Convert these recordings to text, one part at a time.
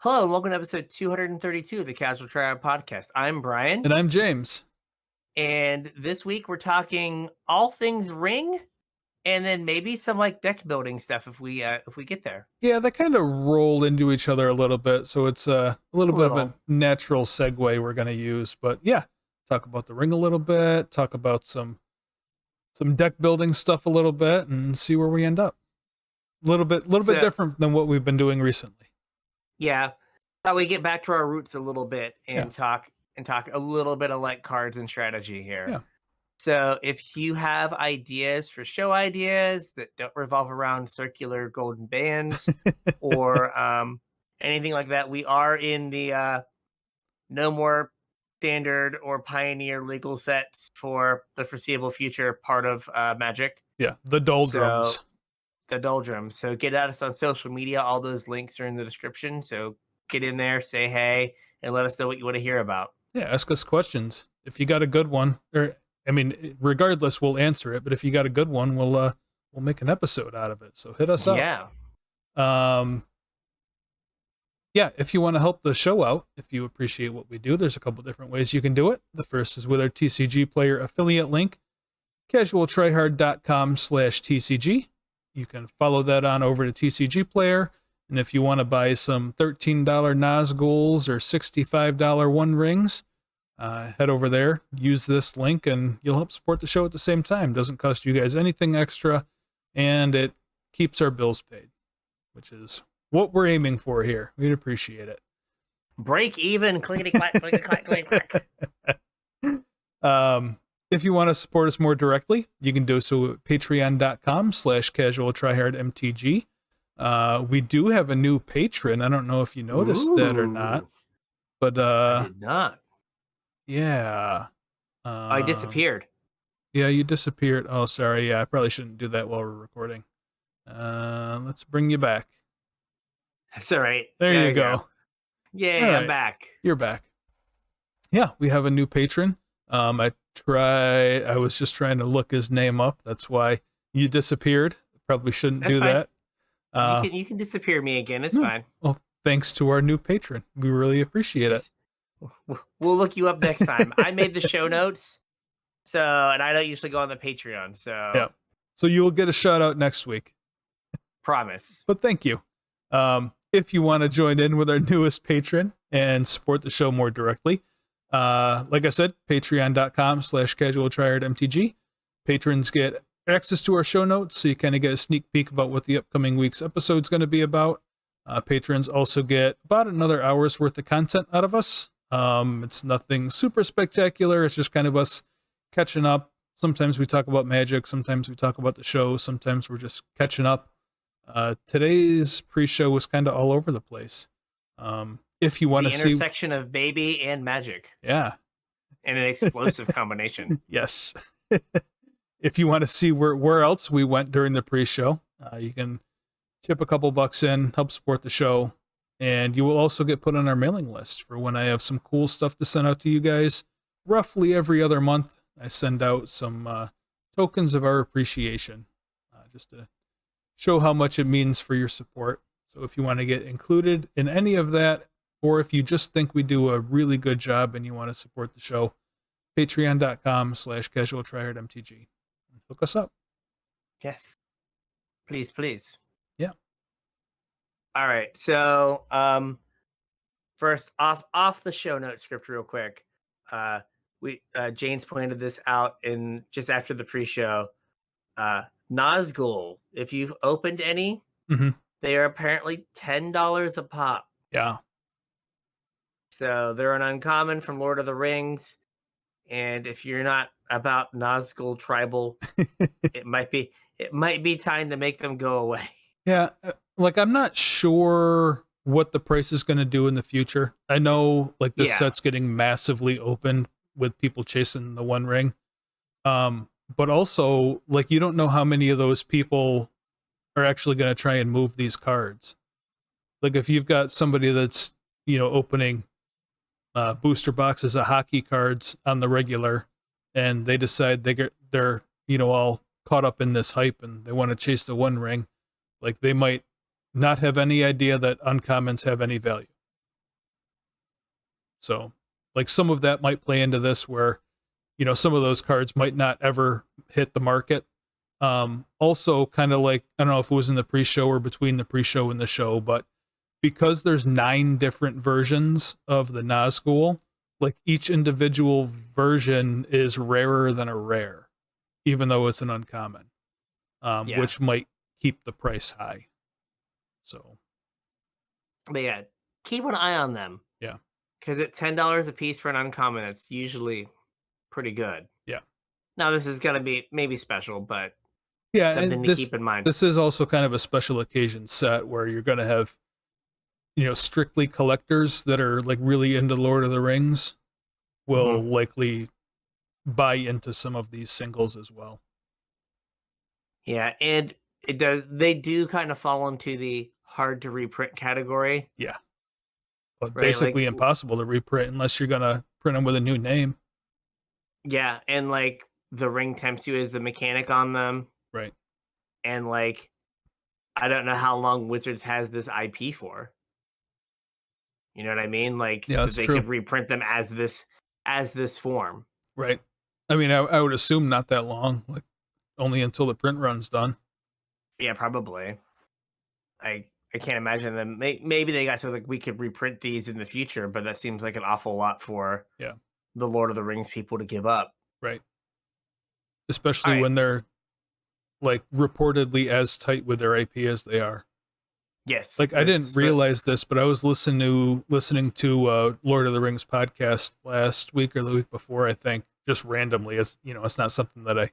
Hello, and welcome to episode 232 of the Casual Tryhard Podcast. I'm Brian, And I'm James. and this week we're talking all things ring, and then maybe some like deck building stuff if we get there. Yeah, they kind of roll into each other a little bit, so it's a little bit of a natural segue we're going to use. But yeah, talk about the ring a little bit, talk about some deck building stuff a little bit, and see where we end up. A little bit different than what we've been doing recently. Yeah, thought we get back to our roots a little bit and talk a little bit of like cards and strategy here. Yeah. So if you have ideas for show ideas that don't revolve around circular golden bands or anything like that, we are in the no more standard or pioneer legal sets for the foreseeable future part of Magic. Yeah, the doldrums. The doldrums. So get at us on social media. All those links are in the description. So get in there, say hey, and let us know what you want to hear about. Yeah, ask us questions. If you got a good one, regardless, we'll answer it. But if you got a good one, we'll make an episode out of it. So hit us up. Yeah. If you want to help the show out, if you appreciate what we do, there's a couple different ways you can do it. The first is with our TCG Player affiliate link, CasualTryHard.com/TCG. You can follow that on over to TCG Player. And if you want to buy some $13 Nazguls or $65 One Rings, head over there, use this link, and you'll help support the show at the same time. Doesn't cost you guys anything extra, and it keeps our bills paid, which is what we're aiming for here. We'd appreciate it. Break even, clickety clack, clickety clack, clickety clack. If you want to support us more directly, you can do so at patreon.com/CasualTryHardMTG. We do have a new patron. I don't know if you noticed that or not, but I did not. Yeah. I disappeared. Yeah, you disappeared. Oh, sorry. Yeah, I probably shouldn't do that while we're recording. Let's bring you back. That's all right. There you go. Yeah, right. I'm back. You're back. Yeah, we have a new patron. I was just trying to look his name up. That's why you disappeared. Probably shouldn't do fine. That. You can disappear me again. It's fine. Well, thanks to our new patron. We really appreciate it. We'll look you up next time. I made the show notes, and I don't usually go on the Patreon. So you will get a shout out next week. Promise. But thank you. If you want to join in with our newest patron and support the show more directly, like I said, patreon.com/CasualTryHardMTG. Patrons get access to our show notes, so you kind of get a sneak peek about what the upcoming week's episode is going to be about. Patrons also get about another hour's worth of content out of us. It's nothing super spectacular. It's just kind of us catching up. Sometimes we talk about Magic. Sometimes we talk about the show. Sometimes we're just catching up. Today's pre-show was kind of all over the place. If you want to see the intersection of baby and Magic. Yeah. And an explosive combination. Yes. If you want to see where else we went during the pre-show, you can chip a couple bucks in, help support the show, and you will also get put on our mailing list for when I have some cool stuff to send out to you guys. Roughly every other month, I send out some tokens of our appreciation, just to show how much it means for your support. So if you want to get included in any of that, or if you just think we do a really good job and you want to support the show, patreon.com/CasualTryHardMTG. Hook us up. Yes. Please. Yeah. All right. So, first off the show note script real quick. James pointed this out in just after the pre-show. Nazgul, if you've opened any, they are apparently $10 a pop. Yeah. So they're an uncommon from Lord of the Rings. And if you're not about Nazgul tribal, it might be time to make them go away. Yeah, like I'm not sure what the price is going to do in the future. I know like this set's getting massively opened with people chasing the One Ring. But also like you don't know how many of those people are actually going to try and move these cards. Like if you've got somebody that's, opening booster boxes of hockey cards on the regular, and they decide they're all caught up in this hype and they want to chase the One Ring, like they might not have any idea that uncommons have any value. So like some of that might play into this where, you know, some of those cards might not ever hit the market. Also kind of like, I don't know if it was in the pre-show or between the pre-show and the show, but because there's 9 different versions of the Nazgul, like each individual version is rarer than a rare, even though it's an uncommon, which might keep the price high. So, but yeah, keep an eye on them. Yeah, because at $10 a piece for an uncommon, it's usually pretty good. Yeah. Now this is gonna be maybe special, but yeah, something and to keep in mind. This is also kind of a special occasion set where you're going to have, you know, strictly collectors that are like really into Lord of the Rings will likely buy into some of these singles as well. Yeah, and they do kind of fall into the hard to reprint category. Yeah. But right? basically like, impossible to reprint unless you're going to print them with a new name. Yeah, and like the ring tempts you as the mechanic on them. Right. And like I don't know how long Wizards has this IP for. You know what I mean? Like they could reprint them as this form. Right. I mean, I would assume not that long, like only until the print run's done. Yeah, probably. I can't imagine them. Maybe they got so like we could reprint these in the future, but that seems like an awful lot for the Lord of the Rings people to give up. Right. Especially when they're like reportedly as tight with their IP as they are. Yes. Like I didn't realize this, but I was listening to Lord of the Rings podcast last week or the week before, I think, just randomly. As you know, it's not something that I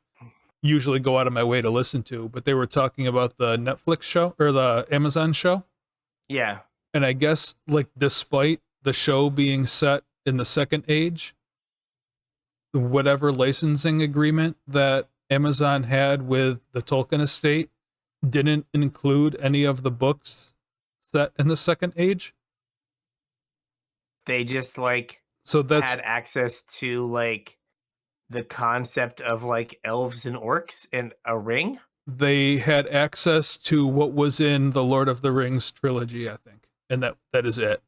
usually go out of my way to listen to, but they were talking about the Netflix show or the Amazon show. Yeah. And I guess like despite the show being set in the Second Age, whatever licensing agreement that Amazon had with the Tolkien estate didn't include any of the books set in the Second Age. They just like had access to like the concept of like elves and orcs and a ring. They had access to what was in the Lord of the Rings trilogy, I think, and that is it.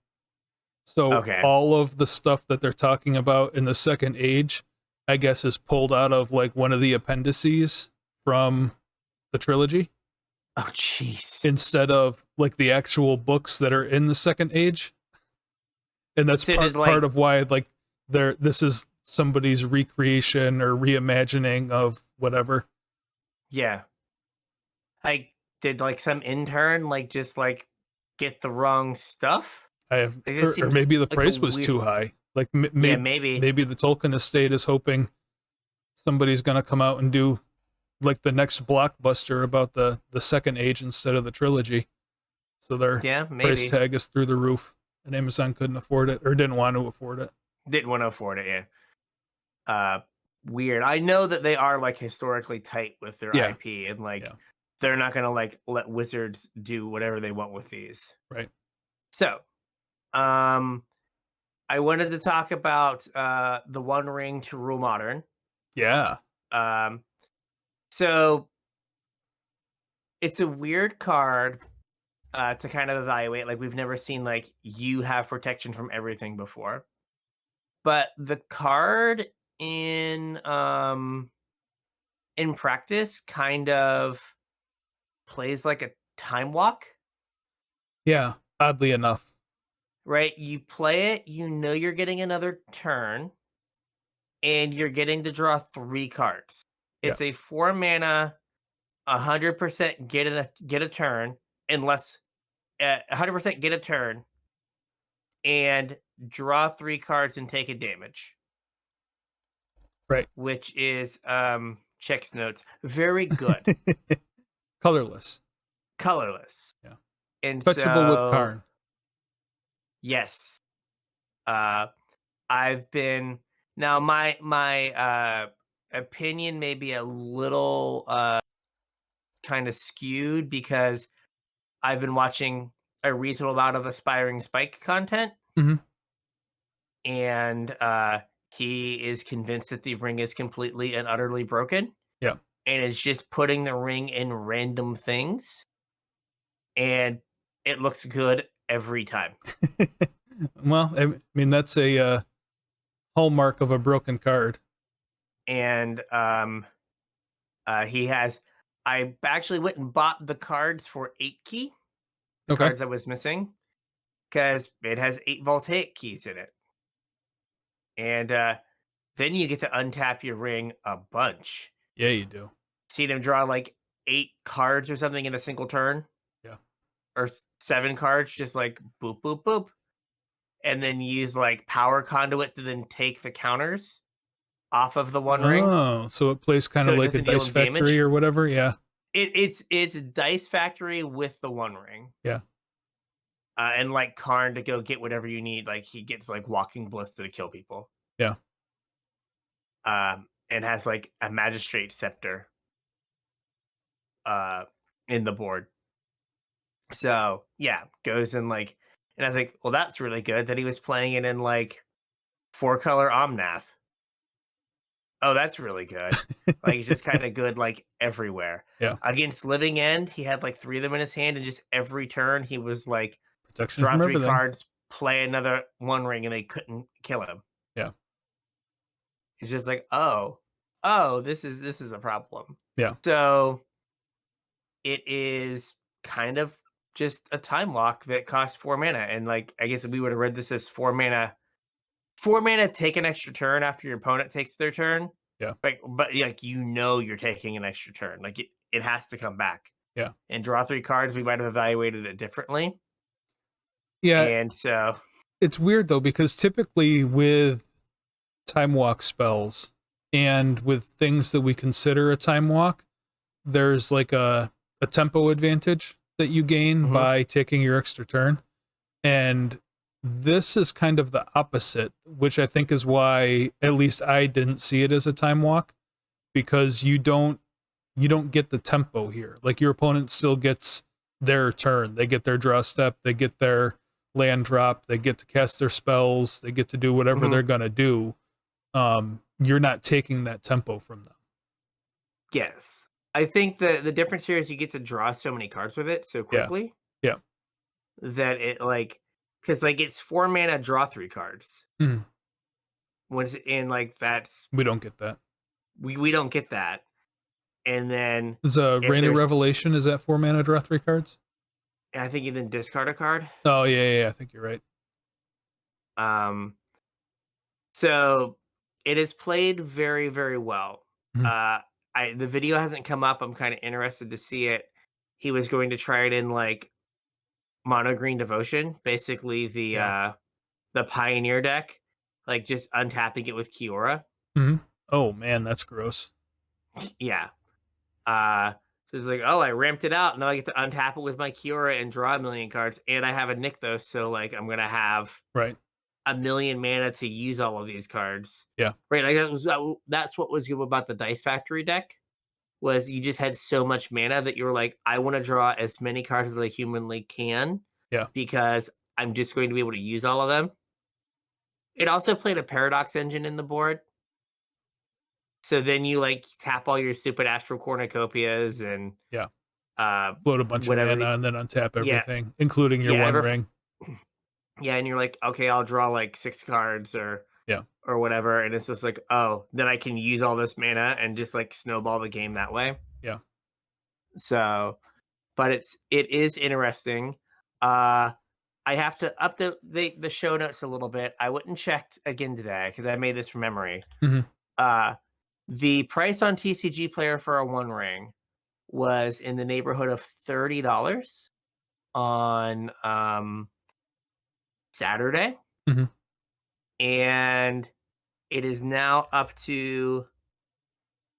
So all of the stuff that they're talking about in the Second Age, I guess, is pulled out of like one of the appendices from the trilogy. Oh, jeez. Instead of like the actual books that are in the Second Age. And that's part of why like this is somebody's recreation or reimagining of whatever. Yeah. Like did like some intern like just like get the wrong stuff? Or maybe the price was too high. Like maybe the Tolkien estate is hoping somebody's going to come out and do like the next blockbuster about the Second Age instead of the trilogy. So their price tag is through the roof, and Amazon couldn't afford it or didn't want to afford it. Didn't want to afford it, yeah. Weird. I know that they are like historically tight with their IP, and like they're not gonna like let Wizards do whatever they want with these. Right. So, I wanted to talk about the One Ring to Rule Modern. Yeah. So it's a weird card to kind of evaluate. Like we've never seen like you have protection from everything before. But the card in practice kind of plays like a time walk. Yeah, oddly enough. Right? You play it, you know you're getting another turn, and you're getting to draw 3 cards. It's a 4 mana, 100% get a turn, unless 100% get a turn, and draw 3 cards and take a damage. Right. Which is checks notes. Very good. Colorless. Yeah. And touchable with Karn. Yes. I've been now my opinion may be a little kind of skewed because I've been watching a reasonable amount of Aspiring Spike content. Mm-hmm. And he is convinced that the ring is completely and utterly broken. Yeah. And is just putting the ring in random things. And it looks good every time. Well, I mean, that's a hallmark of a broken card. And he has. I actually went and bought the cards for 8 key, the cards I was missing, because it has 8 voltaic keys in it. And then you get to untap your ring a bunch. Yeah, you do. See them draw like 8 cards or something in a single turn. Yeah. Or 7 cards, just like boop, boop, boop. And then use like power conduit to then take the counters off of the One Ring. Oh, so it plays kind of like a Dice Factory or whatever. Yeah. It's Dice Factory with the One Ring. Yeah. And like Karn to go get whatever you need. Like he gets like Walking Ballista to kill people. Yeah. And has like a Magistrate Scepter in the board. So yeah, goes in like, and I was like, well, that's really good that he was playing it in like 4-color Omnath. Oh, that's really good. Like he's just kind of good like everywhere. Yeah. Against Living End, he had like 3 of them in his hand, and just every turn he was like protection draw from 3 everything. cards, play another One Ring, and they couldn't kill him. Yeah. It's just like, oh, this is a problem. Yeah. So it is kind of just a time lock that costs 4 mana. And like, I guess we would have read this as 4 mana. 4 mana, take an extra turn after your opponent takes their turn. Yeah. But like, you're taking an extra turn. Like it has to come back. Yeah. And draw 3 cards, we might have evaluated it differently. Yeah. And so it's weird though, because typically with time walk spells and with things that we consider a time walk, there's like a tempo advantage that you gain by taking your extra turn. And this is kind of the opposite, which I think is why at least I didn't see it as a time walk, because you don't get the tempo here. Like your opponent still gets their turn. They get their draw step, they get their land drop, they get to cast their spells, they get to do whatever they're going to do. You're not taking that tempo from them. Yes. I think the difference here is you get to draw so many cards with it so quickly. Yeah. That it like, because like it's 4 mana, draw 3 cards. Mm. When it's in like that's we don't get that. We don't get that. And then is Rain of Revelation, is that 4 mana, draw 3 cards? I think you then discard a card. Oh yeah, I think you're right. So it is played very, very well. The video hasn't come up. I'm kind of interested to see it. He was going to try it in like Mono Green Devotion, basically the Pioneer deck, like just untapping it with Kiora. Oh man, that's gross. Yeah. So it's like, oh, I ramped it out. Now I get to untap it with my Kiora and draw 1 million cards, and I have a Nykthos, so like I'm gonna have 1 million mana to use all of these cards. Yeah. Right. Like that's what was good about the Dice Factory deck, was you just had so much mana that you were like, I want to draw as many cards as I humanly can. Yeah. Because I'm just going to be able to use all of them. It also played a Paradox Engine in the board. So then you like tap all your stupid Astral Cornucopias and float a bunch of mana and then untap everything, including your One Ring. Yeah, and you're like, okay, I'll draw like 6 cards or whatever, and it's just like, oh, then I can use all this mana and just like snowball the game that way. Yeah. So, but it is interesting. I have to update the show notes a little bit. I went and checked again today because I made this from memory. The price on TCG Player for a One Ring was in the neighborhood of $30 on Saturday. And it is now up to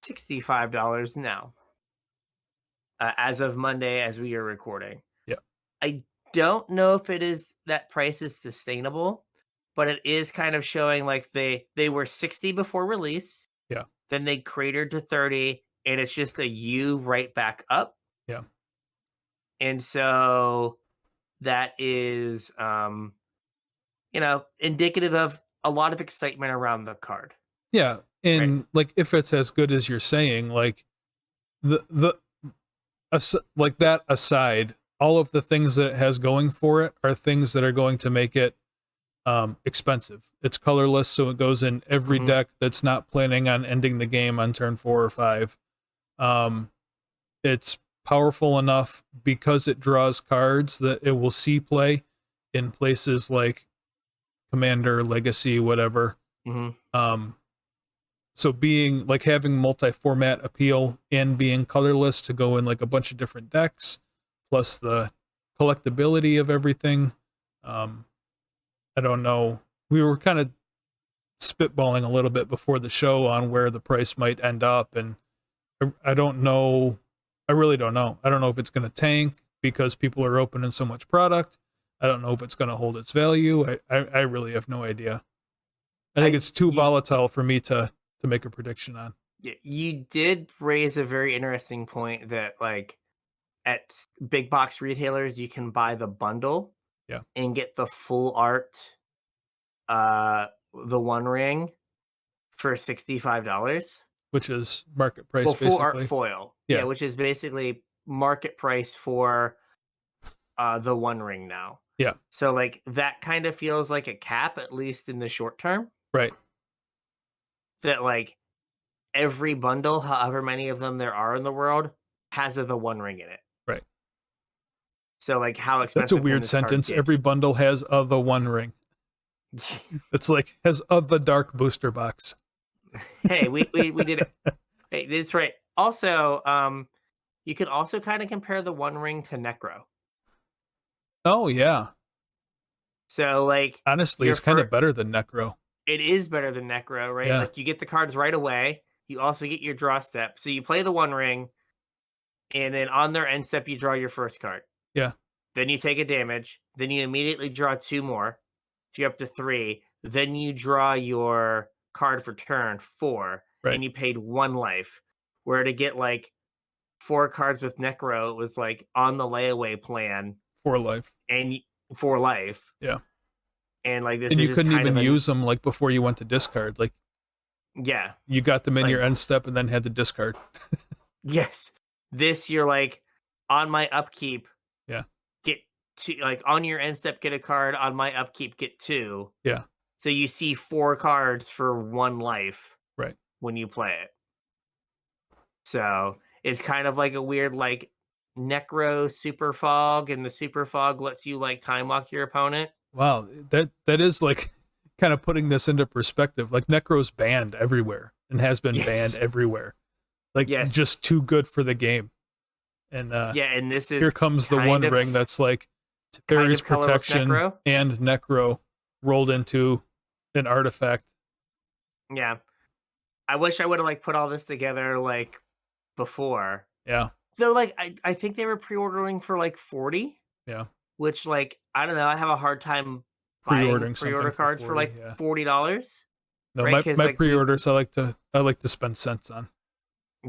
$65 now. As of Monday, as we are recording. Yeah. I don't know if that price is sustainable, but it is kind of showing like they were 60 before release. Yeah. Then they cratered to 30, and it's just a U right back up. Yeah. And so that is indicative of a lot of excitement around the card. Yeah. And like if it's as good as you're saying, like like that aside, all of the things that it has going for it are things that are going to make it expensive. It's colorless, so it goes in every deck that's not planning on ending the game on turn 4 or 5. It's powerful enough because it draws cards that it will see play in places like Commander, Legacy, whatever. So being like having multi-format appeal and being colorless to go in like a bunch of different decks, plus the collectability of everything. I don't know. We were kind of spitballing a little bit before the show on where the price might end up, and I don't know. I really don't know. I don't know if it's going to tank because people are opening so much product. I don't know if it's going to hold its value. I really have no idea. I think it's too volatile for me to make a prediction on. You did raise a very interesting point that, like, at big box retailers, you can buy the bundle and get the full art, the One Ring for $65. Which is market price, well, basically. Full art foil. Yeah, which is basically market price for the One Ring now. Yeah. So, like, that kind of feels like a cap, at least in the short term. Right. That, like, every bundle, however many of them there are in the world, has the One Ring in it. Right. So, like, how expensive? That's a weird sentence. Every bundle has the One Ring. It's like has the dark booster box. Hey, we did it. Hey, that's right. Also, you can also kind of compare the One Ring to Necro. Oh yeah. So, like, honestly, it's kind of better than Necro. It is better than Necro, right? Like, you get the cards right away. You also get your draw step. So you play the One Ring, and then on their end step, you draw your first card. Yeah. Then you take a damage. Then you immediately draw 2 more. So you're up to 3. Then you draw your card for turn 4, and you paid 1 life. Where to get, like, 4 cards with Necro, it was, like, on the layaway plan. 4 life. And 4 life. Yeah. And, like, this and is you couldn't even use them, like, before you went to discard. Like, yeah. You got them in your end step and then had to discard. Yes. This, you're like, on my upkeep, get 2, like, on your end step, get a card. On my upkeep, get 2. Yeah. So you see 4 cards for 1 life. Right. When you play it. So it's kind of like a weird, like, Necro Super Fog, and the Super Fog lets you, like, time lock your opponent. Wow, that is, like, kind of putting this into perspective. Like, Necro's banned everywhere and has been banned everywhere. Like, just too good for the game. And and this is here comes the One Ring that's like Fairy's Protection Necro. And Necro rolled into an artifact. Yeah. I wish I would have, like, put all this together, like, before. Yeah. So, like, I think they were pre-ordering for, like, 40. Yeah. Which, like, I don't know, I have a hard time pre-ordering pre-order cards for, like, $40. No, my like, pre-orders I like to spend cents on.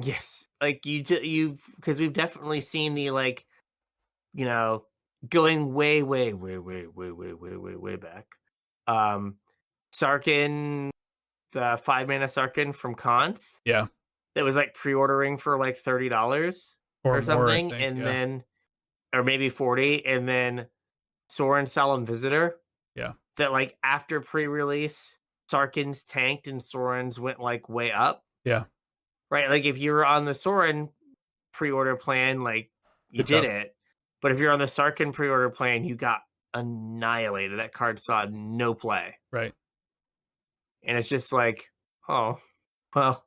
Yes. Like, you've because we've definitely seen the, like, you know, going way back. Sarkin, the 5-mana Sarkin from Cons. Yeah. That was, like, pre-ordering for, like, $30 or something, more, I think, and then, or maybe 40, and then Sorin Solemn Visitor. Yeah. That, like, after pre-release, Sarkins tanked and Sorin's went, like, way up. Yeah. Right? Like, if you were on the Sorin pre-order plan, like, you did it. But if you're on the Sarkin pre-order plan, you got annihilated. That card saw no play. Right. And it's just like, oh, well,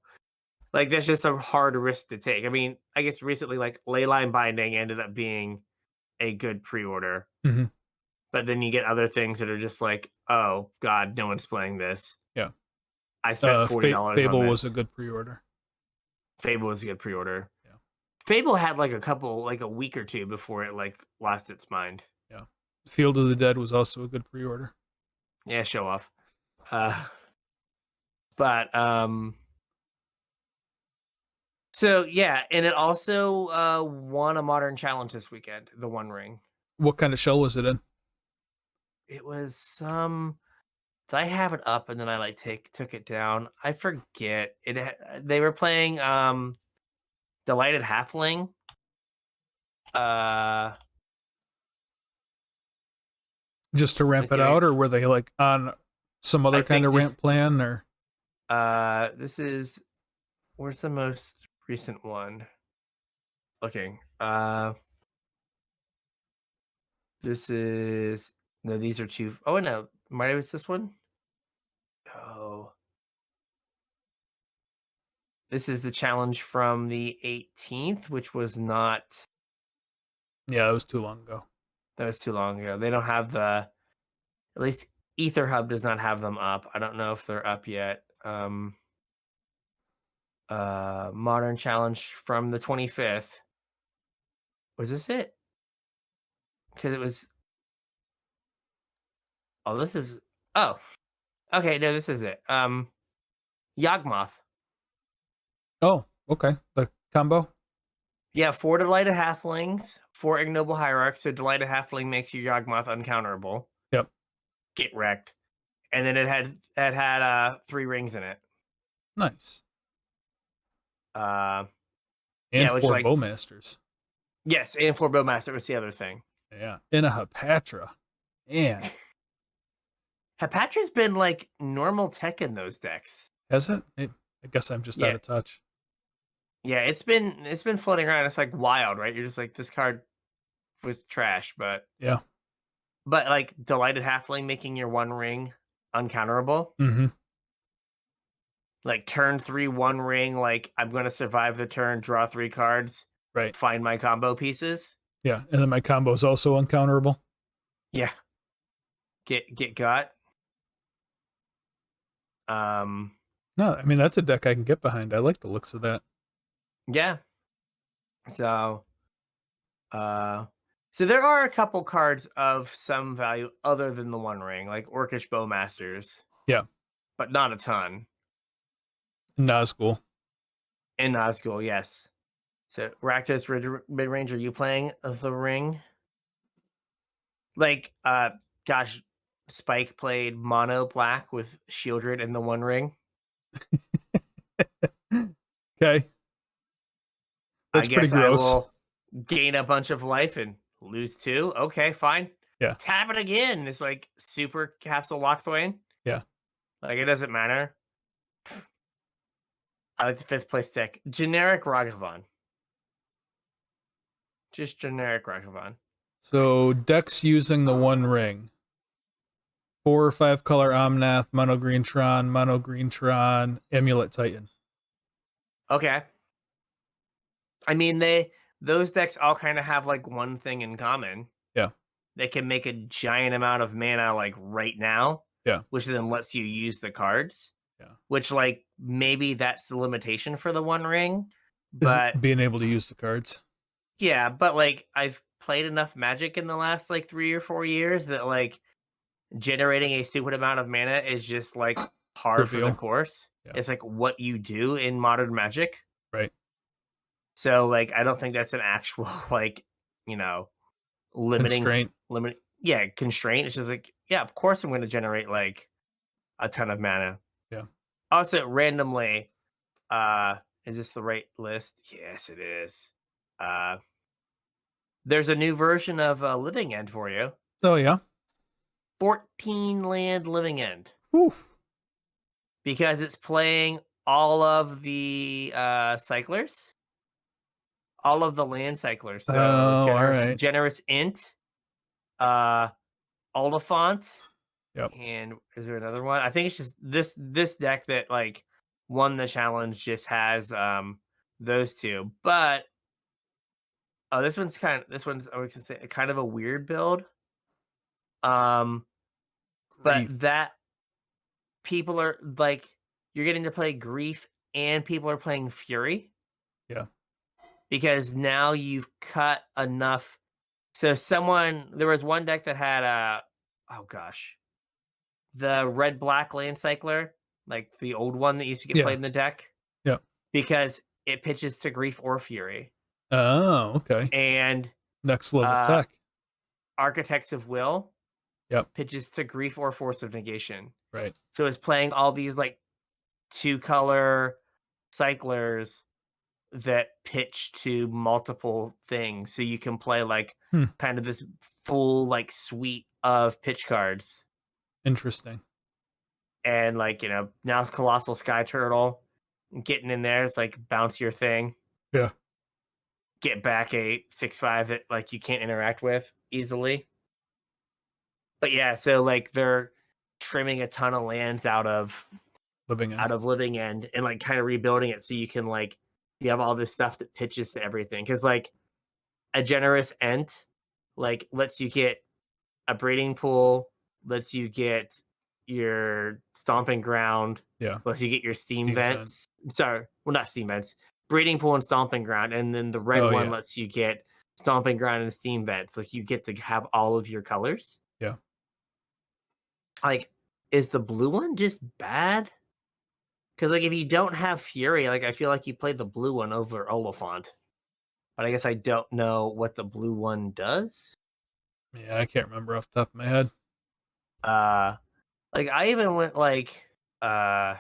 like, that's just a hard risk to take. I mean, I guess recently, like, Leyline Binding ended up being a good pre-order. Mm-hmm. But then you get other things that are just like, oh, God, no one's playing this. Yeah. I spent $40 Fable on this. was a good pre-order. Fable was a good pre-order. Yeah. Fable had, like, a week or 2 before it, like, lost its mind. Yeah. Field of the Dead was also a good pre-order. Yeah, show off. So, yeah, and it also won a Modern Challenge this weekend, the One Ring. What kind of show was it in? It was some... I have it up, and then I, like, took it down. I forget. They were playing Delighted Halfling. Just to ramp it out, or were they like on some other kind of ramp plan? Or this is, where's the most recent one? Looking. This is, no, these are two. Oh no, might have, it's this one. Oh, this is the challenge from the 18th, which was not. Yeah, it was too long ago. That was too long ago. They don't have the, at least Ether Hub does not have them up. I don't know if they're up yet. Modern challenge from the 25th. Was this it? Because it was. Oh, this is. Oh, okay. No, this is it. Yawgmoth. Oh, okay. The combo. Yeah, 4 Delighted Halflings, 4 Ignoble Hierarchs. So Delighted Halfling makes your Yawgmoth uncounterable. Yep. Get wrecked. And then it had 3 rings in it. Nice. And yeah, 4 Bowmasters. Yes, and 4 Bowmaster was the other thing. Yeah, and a Hepatra. And Hepatra's been like normal tech in those decks. Has it? I guess I'm just out of touch. Yeah, it's been floating around. It's like wild, right? You're just like, this card was trash, but yeah. But like Delighted Halfling making your 1 ring uncounterable. Mm-hmm. Like turn 3, 1 ring. Like, I'm going to survive the turn, draw 3 cards, right? Find my combo pieces. Yeah, and then my combo is also uncounterable. Yeah. Get got. No, I mean, that's a deck I can get behind. I like the looks of that. Yeah. So there are a couple cards of some value other than the 1 ring, like Orcish Bowmasters. Yeah. But not a ton. Nazgul. And Nazgul, yes. So Rakdos mid-range, are you playing the ring? Like, gosh, Spike played mono black with Shieldred in the 1 ring. Okay. That's pretty gross. I will gain a bunch of life and lose 2. Okay, fine. Yeah. Tap it again. It's like super Castle Lochthwain. Yeah. Like, it doesn't matter. I like the 5th place deck. Generic Ragavan. Just generic Ragavan. So decks using the 1 ring. 4 or 5 color Omnath, Mono Green Tron, Amulet Titan. Okay. I mean, those decks all kind of have like one thing in common. Yeah. They can make a giant amount of mana like right now. Yeah. Which then lets you use the cards. Yeah. Which, like, maybe that's the limitation for the 1 ring. But being able to use the cards. Yeah, but like, I've played enough Magic in the last like 3 or 4 years that like generating a stupid amount of mana is just like par for the course. Yeah. It's like what you do in modern Magic. Right. So like, I don't think that's an actual like, limiting constraint. It's just like, yeah, of course I'm going to generate like a ton of mana. Yeah. Also, randomly, is this the right list? Yes, it is. There's a new version of Living End for you. Oh, yeah? 14 land Living End. Whew. Because it's playing all of the cyclers. All of the land cyclers. So Generous Int, Oliphant. Yep. And is there another one? I think it's just this deck that like won the challenge just has those 2. But this one's I was gonna say kind of a weird build. But that people are like, you're getting to play Grief and people are playing Fury. Yeah. Because now you've cut enough. So there was one deck that had the red-black land cycler, like the old one that used to get played in the deck. Yeah. Because it pitches to Grief or Fury. Oh, okay. And next level tech. Architects of Will. Yep. Pitches to Grief or Force of Negation. Right. So it's playing all these like 2-color cyclers that pitch to multiple things. So you can play like kind of this full like suite of pitch cards. Interesting. And like, now Colossal Sky Turtle getting in there. It's like bounce your thing. Yeah. Get back a 6/5 that like you can't interact with easily. But yeah, so like they're trimming a ton of lands out of Living End and like kind of rebuilding it so you can like you have all this stuff that pitches to everything. Because like a generous Ent like lets you get a breeding pool, lets you get your stomping ground, lets you get your steam vents. Sorry, well, not steam vents, breeding pool and stomping ground, and then the red one lets you get stomping ground and steam vents. Like you get to have all of your colors. Yeah. Like, is the blue one just bad? Because like if you don't have Fury, like I feel like you play the blue one over Oliphant. But I guess I don't know what the blue one does. Yeah, I can't remember off the top of my head. Like I even went like I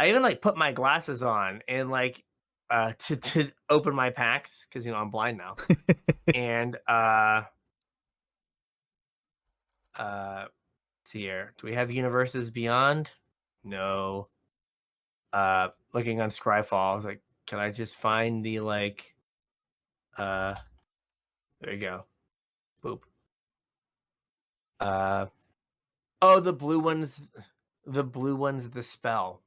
even like put my glasses on and like to open my packs because I'm blind now. And let's see here. Do we have Universes Beyond? No. Looking on Scryfall, I was like, can I just find the like there you go. Boop. Oh, the blue one's the spell.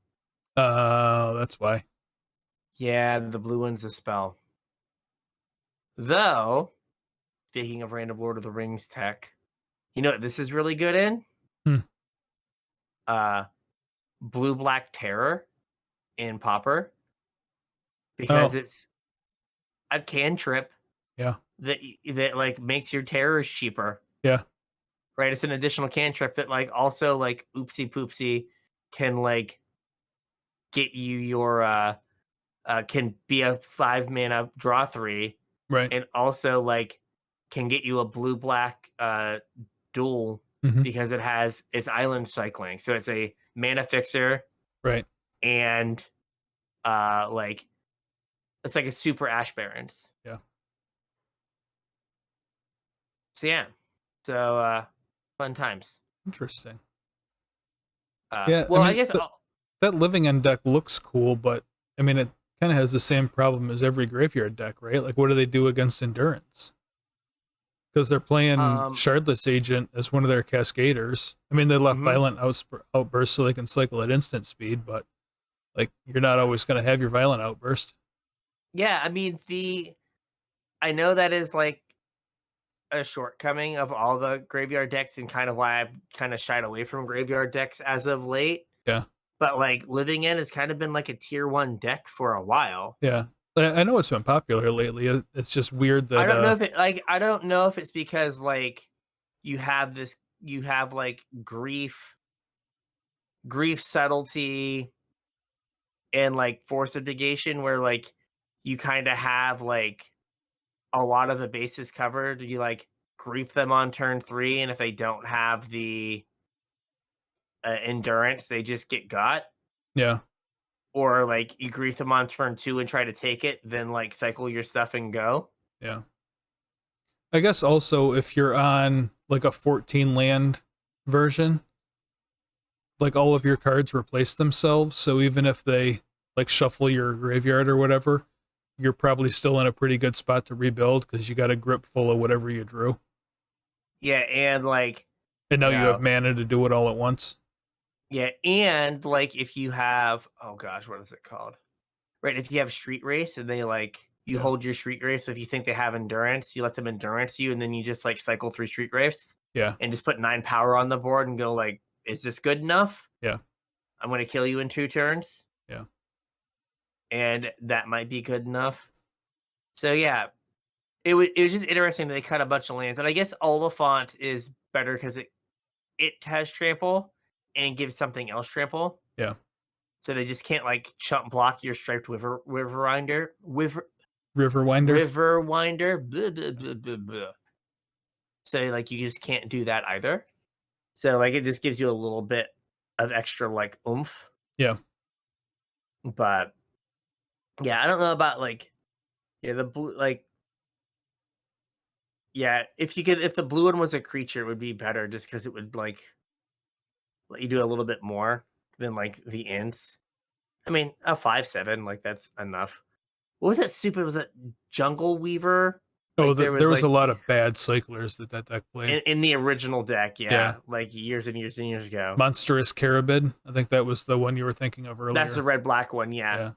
That's why. Yeah, the blue one's the spell. Though, speaking of random Lord of the Rings tech, you know what this is really good in? Blue Black Terror in Pauper. Because it's a cantrip. Yeah. That like makes your terrors cheaper. Yeah. Right? It's an additional cantrip that like also like oopsie poopsie can like get you your can be a 5 mana draw 3. Right. And also like can get you a blue black duel because it's island cycling. So it's a mana fixer. Right. And like it's like a super Ash Barrens. Yeah. So yeah. So fun times. Interesting. Yeah. Well, I guess that Living End deck looks cool, but I mean it kind of has the same problem as every graveyard deck, right? Like what do they do against Endurance? Because they're playing Shardless Agent as one of their Cascaders. I mean, they left Violent Outburst so they can cycle at instant speed, but like you're not always going to have your Violent Outburst. Yeah, I mean I know that is like a shortcoming of all the graveyard decks and kind of why I've kind of shied away from graveyard decks as of late. Yeah. But like Living End has kind of been like a tier 1 deck for a while. Yeah. I know it's been popular lately. It's just weird that I don't know if I don't know if it's because like you have like grief subtlety and like force of negation where like you kind of have like a lot of the bases covered. You like grief them on turn 3, and if they don't have the endurance, they just get got. Yeah. Or like you grief them on turn 2 and try to take it, then like cycle your stuff and go. Yeah. I guess also if you're on like a 14 land version, like all of your cards replace themselves. So even if they like shuffle your graveyard or whatever, you're probably still in a pretty good spot to rebuild because you got a grip full of whatever you drew. Yeah, and like and now you have mana to do it all at once. Yeah, and like if you have what is it called? Right, if you have Street Race and they like you hold your Street Race, so if you think they have endurance, you let them endurance you, and then you just like cycle through Street Race. Yeah. And just put 9 power on the board and go like, is this good enough? Yeah. I'm gonna kill you in 2 turns. Yeah. And that might be good enough. So yeah. It was just interesting that they cut a bunch of lands. And I guess Oliphant is better because it has trample and gives something else trample. Yeah. So they just can't like chump block your striped Riverwinder. Riverwinder. Blah, blah, blah, blah, blah. So like you just can't do that either. So like it just gives you a little bit of extra like oomph. Yeah. But yeah, I don't know about like the blue Yeah, if the blue one was a creature, it would be better just because it would like let you do a little bit more than like the ints. I mean, a 5/7, like that's enough. What was that stupid? Was it Jungle Weaver? Oh, Like there there was was like a lot of bad cyclers that deck played. in the original deck, Yeah. like years and years and years ago. Monstrous Carabid. I think that was the one you were thinking of earlier. That's the red-black one, yeah.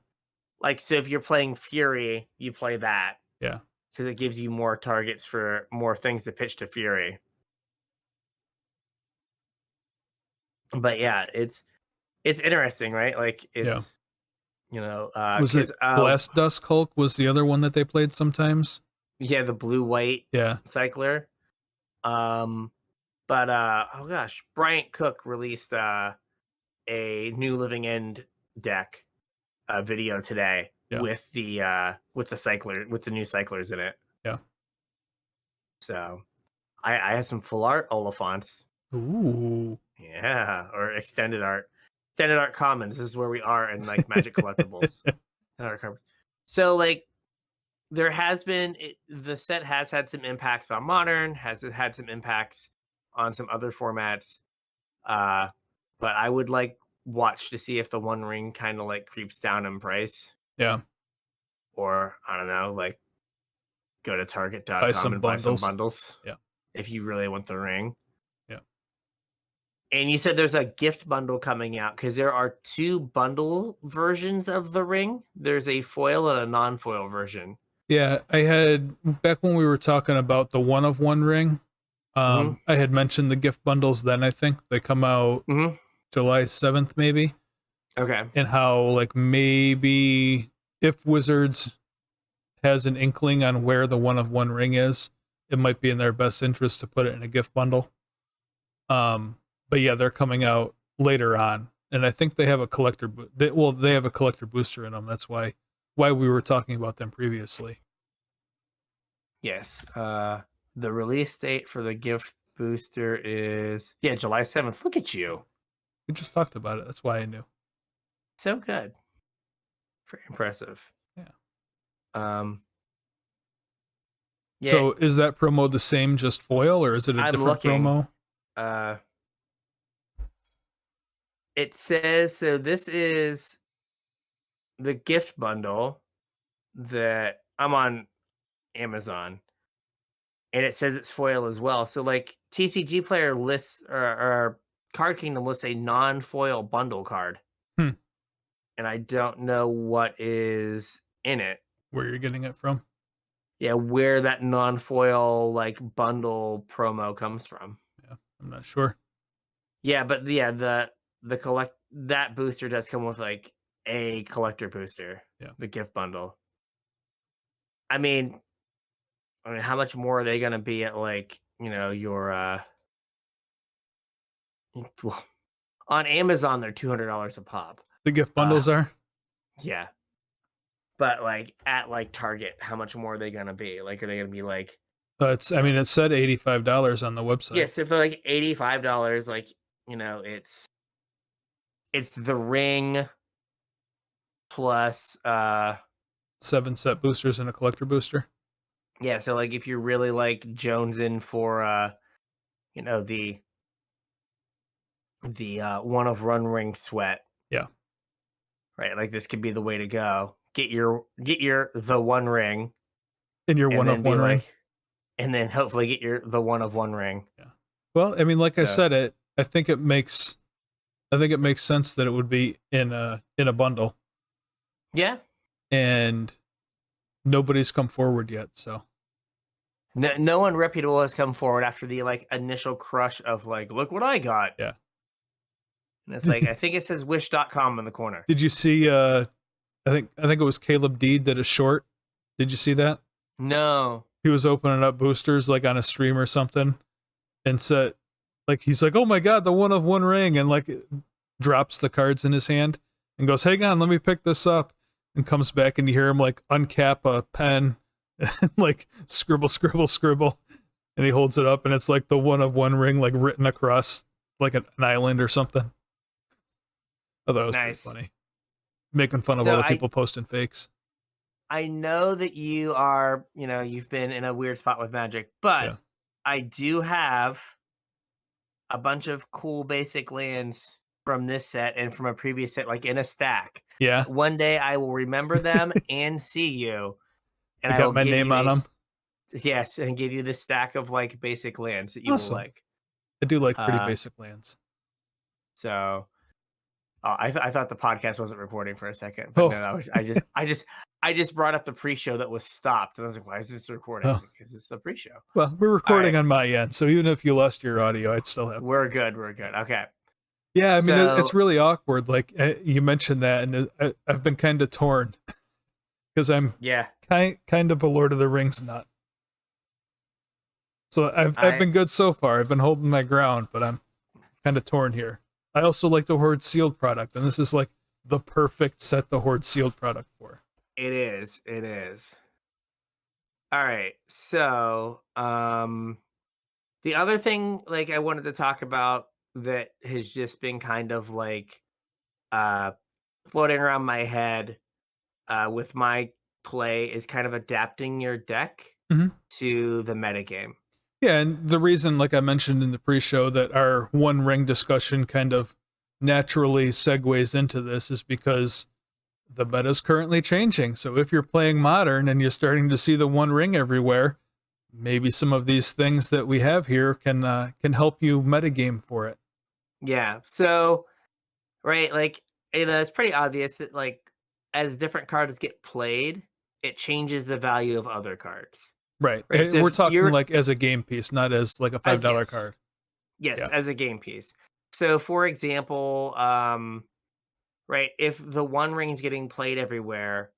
Like, so if you're playing Fury, you play that. Yeah. Because it gives you more targets for more things to pitch to Fury. But yeah, it's interesting, right? Like it's was it Glass Dusk Hulk was the other one that they played sometimes? Yeah, the blue-white cycler. But oh gosh, Bryant Cook released a new Living End deck video today with the cycler, with the new cyclers in it. Yeah. So I have some full art Oliphants. Ooh. Yeah, or extended art. Extended art commons. This is where we are in like Magic collectibles. So like there has been the set has had some impacts on Modern, has had some impacts on some other formats. But I would like watch to see if the One Ring kind of like creeps down in price. Yeah. Or I don't know, like go to Target.com and buy some bundles. Yeah. If you really want the ring. Yeah. And you said there's a gift bundle coming out because there are 2 bundle versions of the ring. There's a foil and a non-foil version. Yeah, I had back when we were talking about the 1 of 1 ring. I had mentioned the gift bundles then. I think they come out July 7th, maybe. Okay. And how like maybe if Wizards has an inkling on where the 1 of 1 ring is, it might be in their best interest to put it in a gift bundle. But yeah, they're coming out later on, and I think they have a collector. They have a collector booster in them. That's why we were talking about them previously. Yes. The release date for the gift booster is July 7th. Look at you. We just talked about it. That's why I knew. So good. Very impressive. Yeah. So is that promo the same, just foil, or is it a different promo? It says, so this is the gift bundle that I'm on Amazon, and it says it's foil as well. So like TCG Player lists or Card Kingdom lists a non-foil bundle card. And I don't know what is in it. Where you're getting it from? Yeah, where that non-foil like bundle promo comes from. Yeah, I'm not sure. Yeah, but yeah, that booster does come with like a collector booster. Yeah. The gift bundle. I mean, how much more are they gonna be at like, your well, on Amazon they're $200 a pop. The gift bundles are? Yeah. But like at like Target, how much more are they gonna be? Like, are they gonna be like it said $85 on the website. Yes, if they're like $85, like, it's the ring plus 7 set boosters and a collector booster. Yeah, so like if you're really like jonesing for the 1 of Run Ring Sweat. Yeah. Right, like this could be the way to go. Get your the 1 ring. In your 1 of 1 ring. And then hopefully get the 1 of 1 ring. Yeah. Well, I mean, like I said, I think it makes sense that it would be in a bundle. Yeah. And nobody's come forward yet, so. No one reputable has come forward after the like initial crush of like, look what I got. Yeah. And it's like, I think it says wish.com in the corner. Did you see I think it was Caleb D did a short. Did you see that? No. He was opening up boosters like on a stream or something, and said, like, he's like, oh my god, the 1 of 1 ring, and like drops the cards in his hand and goes, hang on, let me pick this up, and comes back and you hear him like uncap a pen and like scribble, and he holds it up and it's like the 1 of 1 ring like written across like an island or something. I thought it was nice. pretty funny. Making fun of other people posting fakes. I know that you are, you've been in a weird spot with Magic, but Yeah. I do have a bunch of cool basic lands from this set and from a previous set, like in a stack. Yeah. One day I will remember them and see you, and I I got will my give name you on them. yes, and give you this stack of like basic lands that you will Awesome. like. I do like pretty Uh, basic lands. so I thought the podcast wasn't recording for a second, but Oh. no, I just brought up the pre-show that was stopped, and I was like, "Why is this recording?" Oh. Because it's the pre-show. Well, we're recording on my end, so even if you lost your audio, I'd still have. We're good. We're good. Okay. Yeah, I mean, it's So really awkward. Like you mentioned that, and I've been kind of torn because I'm yeah, kind of a Lord of the Rings nut. So I've been good so far. I've been holding my ground, but I'm kind of torn here. I also like the Horde sealed product, and this is like the perfect set the Horde sealed product for. it is. It is. All right. So, the other thing like I wanted to talk about that has just been kind of like uh floating around my head with my play is kind of adapting your deck Mm-hmm. to the metagame. Yeah, and the reason, like I mentioned in the pre-show, that our One Ring discussion kind of naturally segues into this is because the meta's currently changing. So if you're playing Modern and you're starting to see the One Ring everywhere, maybe some of these things that we have here can help you metagame for it. Yeah. So, right, like it's pretty obvious that like as different cards get played, it changes the value of other cards. Right. Right. So We're if talking you're like as a game piece, not as like a $5 yes, card. yes, Yeah. as a game piece. So for example, right, if the One Ring is getting played everywhere,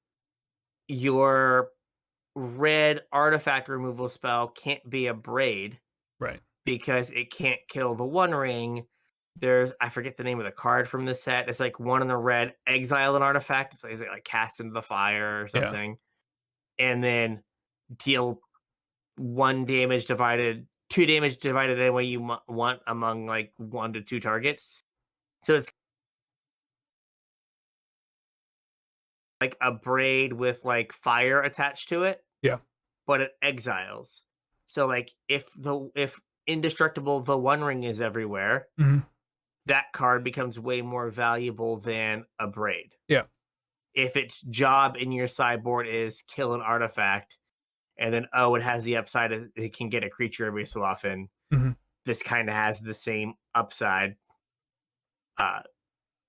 your red artifact removal spell can't be a Braid Right. because it can't kill the One Ring. There's I forget the name of the card from the set. It's like one in the red, exile an artifact. It's like cast into the fire or Yeah. something, and then deal 2 damage divided any way you want among like 1 to 2 targets. So it's like a Braid with like fire attached to it, Yeah. but it exiles. So like if indestructible the One Ring is everywhere, Mm-hmm. that card becomes way more valuable than a Braid. Yeah. If its job in your sideboard is kill an artifact, and then it has the upside of it can get a creature every so often. Mm-hmm. This kind of has the same upside.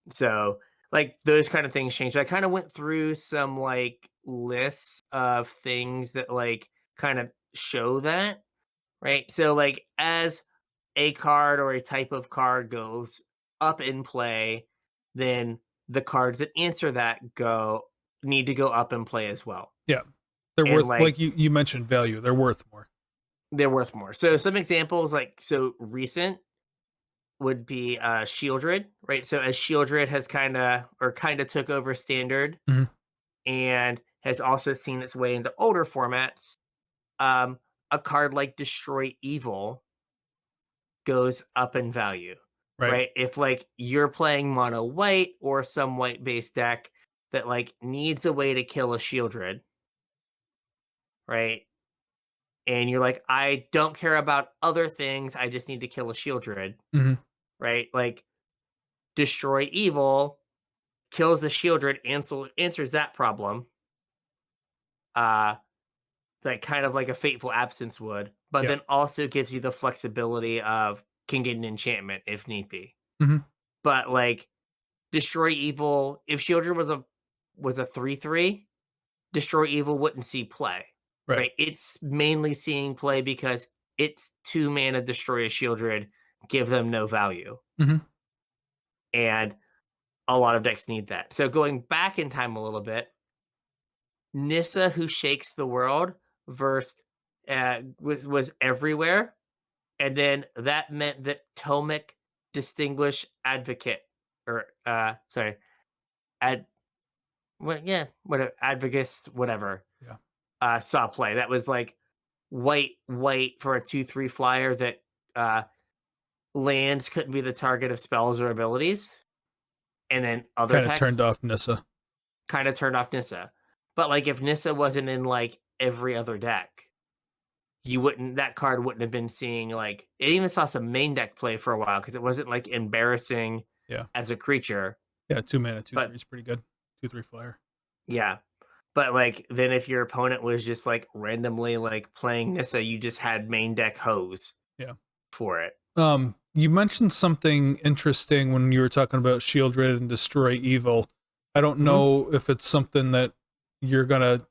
So like those kind of things change. So I kind of went through some like lists of things that like kind of show that, right? So like as a card or a type of card goes up in play, then the cards that answer that need to go up in play as well. Yeah. They're And worth, like like you mentioned, value. They're worth more. they're worth more. So some examples like so recent would be Shieldred, right? So as Shieldred has kind of took over standard Mhm. and has also seen its way into older formats, a card like Destroy Evil goes up in value, Right. right? If like you're playing mono white or some white based deck that like needs a way to kill a Shieldred, right? And you're like, I don't care about other things, I just need to kill a Shieldred, Mm-hmm. right? Like Destroy Evil kills the Shieldred, answers that problem. Like kind of like a Fateful Absence would, but Yeah. then also gives you the flexibility of can get an enchantment if need be. Mm-hmm. But like Destroy Evil, if Shieldred was a 3/3, Destroy Evil wouldn't see play. Right. Right? It's mainly seeing play because it's 2 mana destroy a Shieldred, give them no value. Mm-hmm. And a lot of decks need that. So going back in time a little bit, Nissa Who Shakes the World versus was everywhere, and then that meant that Tomic Distinguished Advocate or sorry, ad whatever advocist whatever Yeah. saw play. That was like white for a 2/3 flyer that lands couldn't be the target of spells or abilities, and then other Kind of text turned off Nissa. kind of turned off Nissa. But like if Nissa wasn't in like every other deck, that card wouldn't have been seeing like it even saw some main deck play for a while because it wasn't like embarrassing Yeah. as a creature. Yeah, 2 mana, 2/3 But is pretty good. 2/3 flyer. yeah. But like then if your opponent was just like randomly like playing Nissa, you just had main deck hose Yeah. for it. You mentioned something interesting when you were talking about Shieldred and Destroy Evil. I don't know if it's something that you're gonna,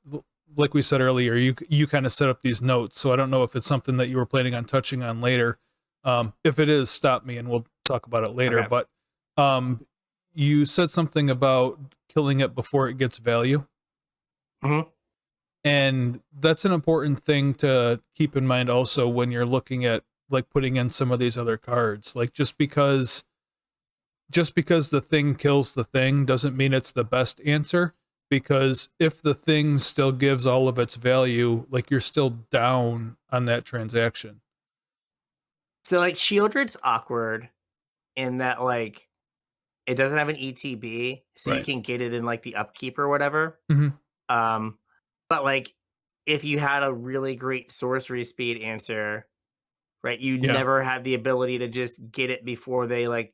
like we said earlier, you kind of set up these notes, so I don't know if it's something that you were planning on touching on later. If it is, stop me and we'll talk about it later. Okay. But you said something about killing it before it gets value. And that's an important thing to keep in mind also when you're looking at like putting in some of these other cards. Like just because the thing kills the thing doesn't mean it's the best answer, because if the thing still gives all of its value, like you're still down on that transaction. So like Shieldred's awkward in that like it doesn't have an ETB, so you Right. can get it in like the upkeep or whatever. But like if you had a really great sorcery speed answer, right, you Yeah. never have the ability to just get it before they like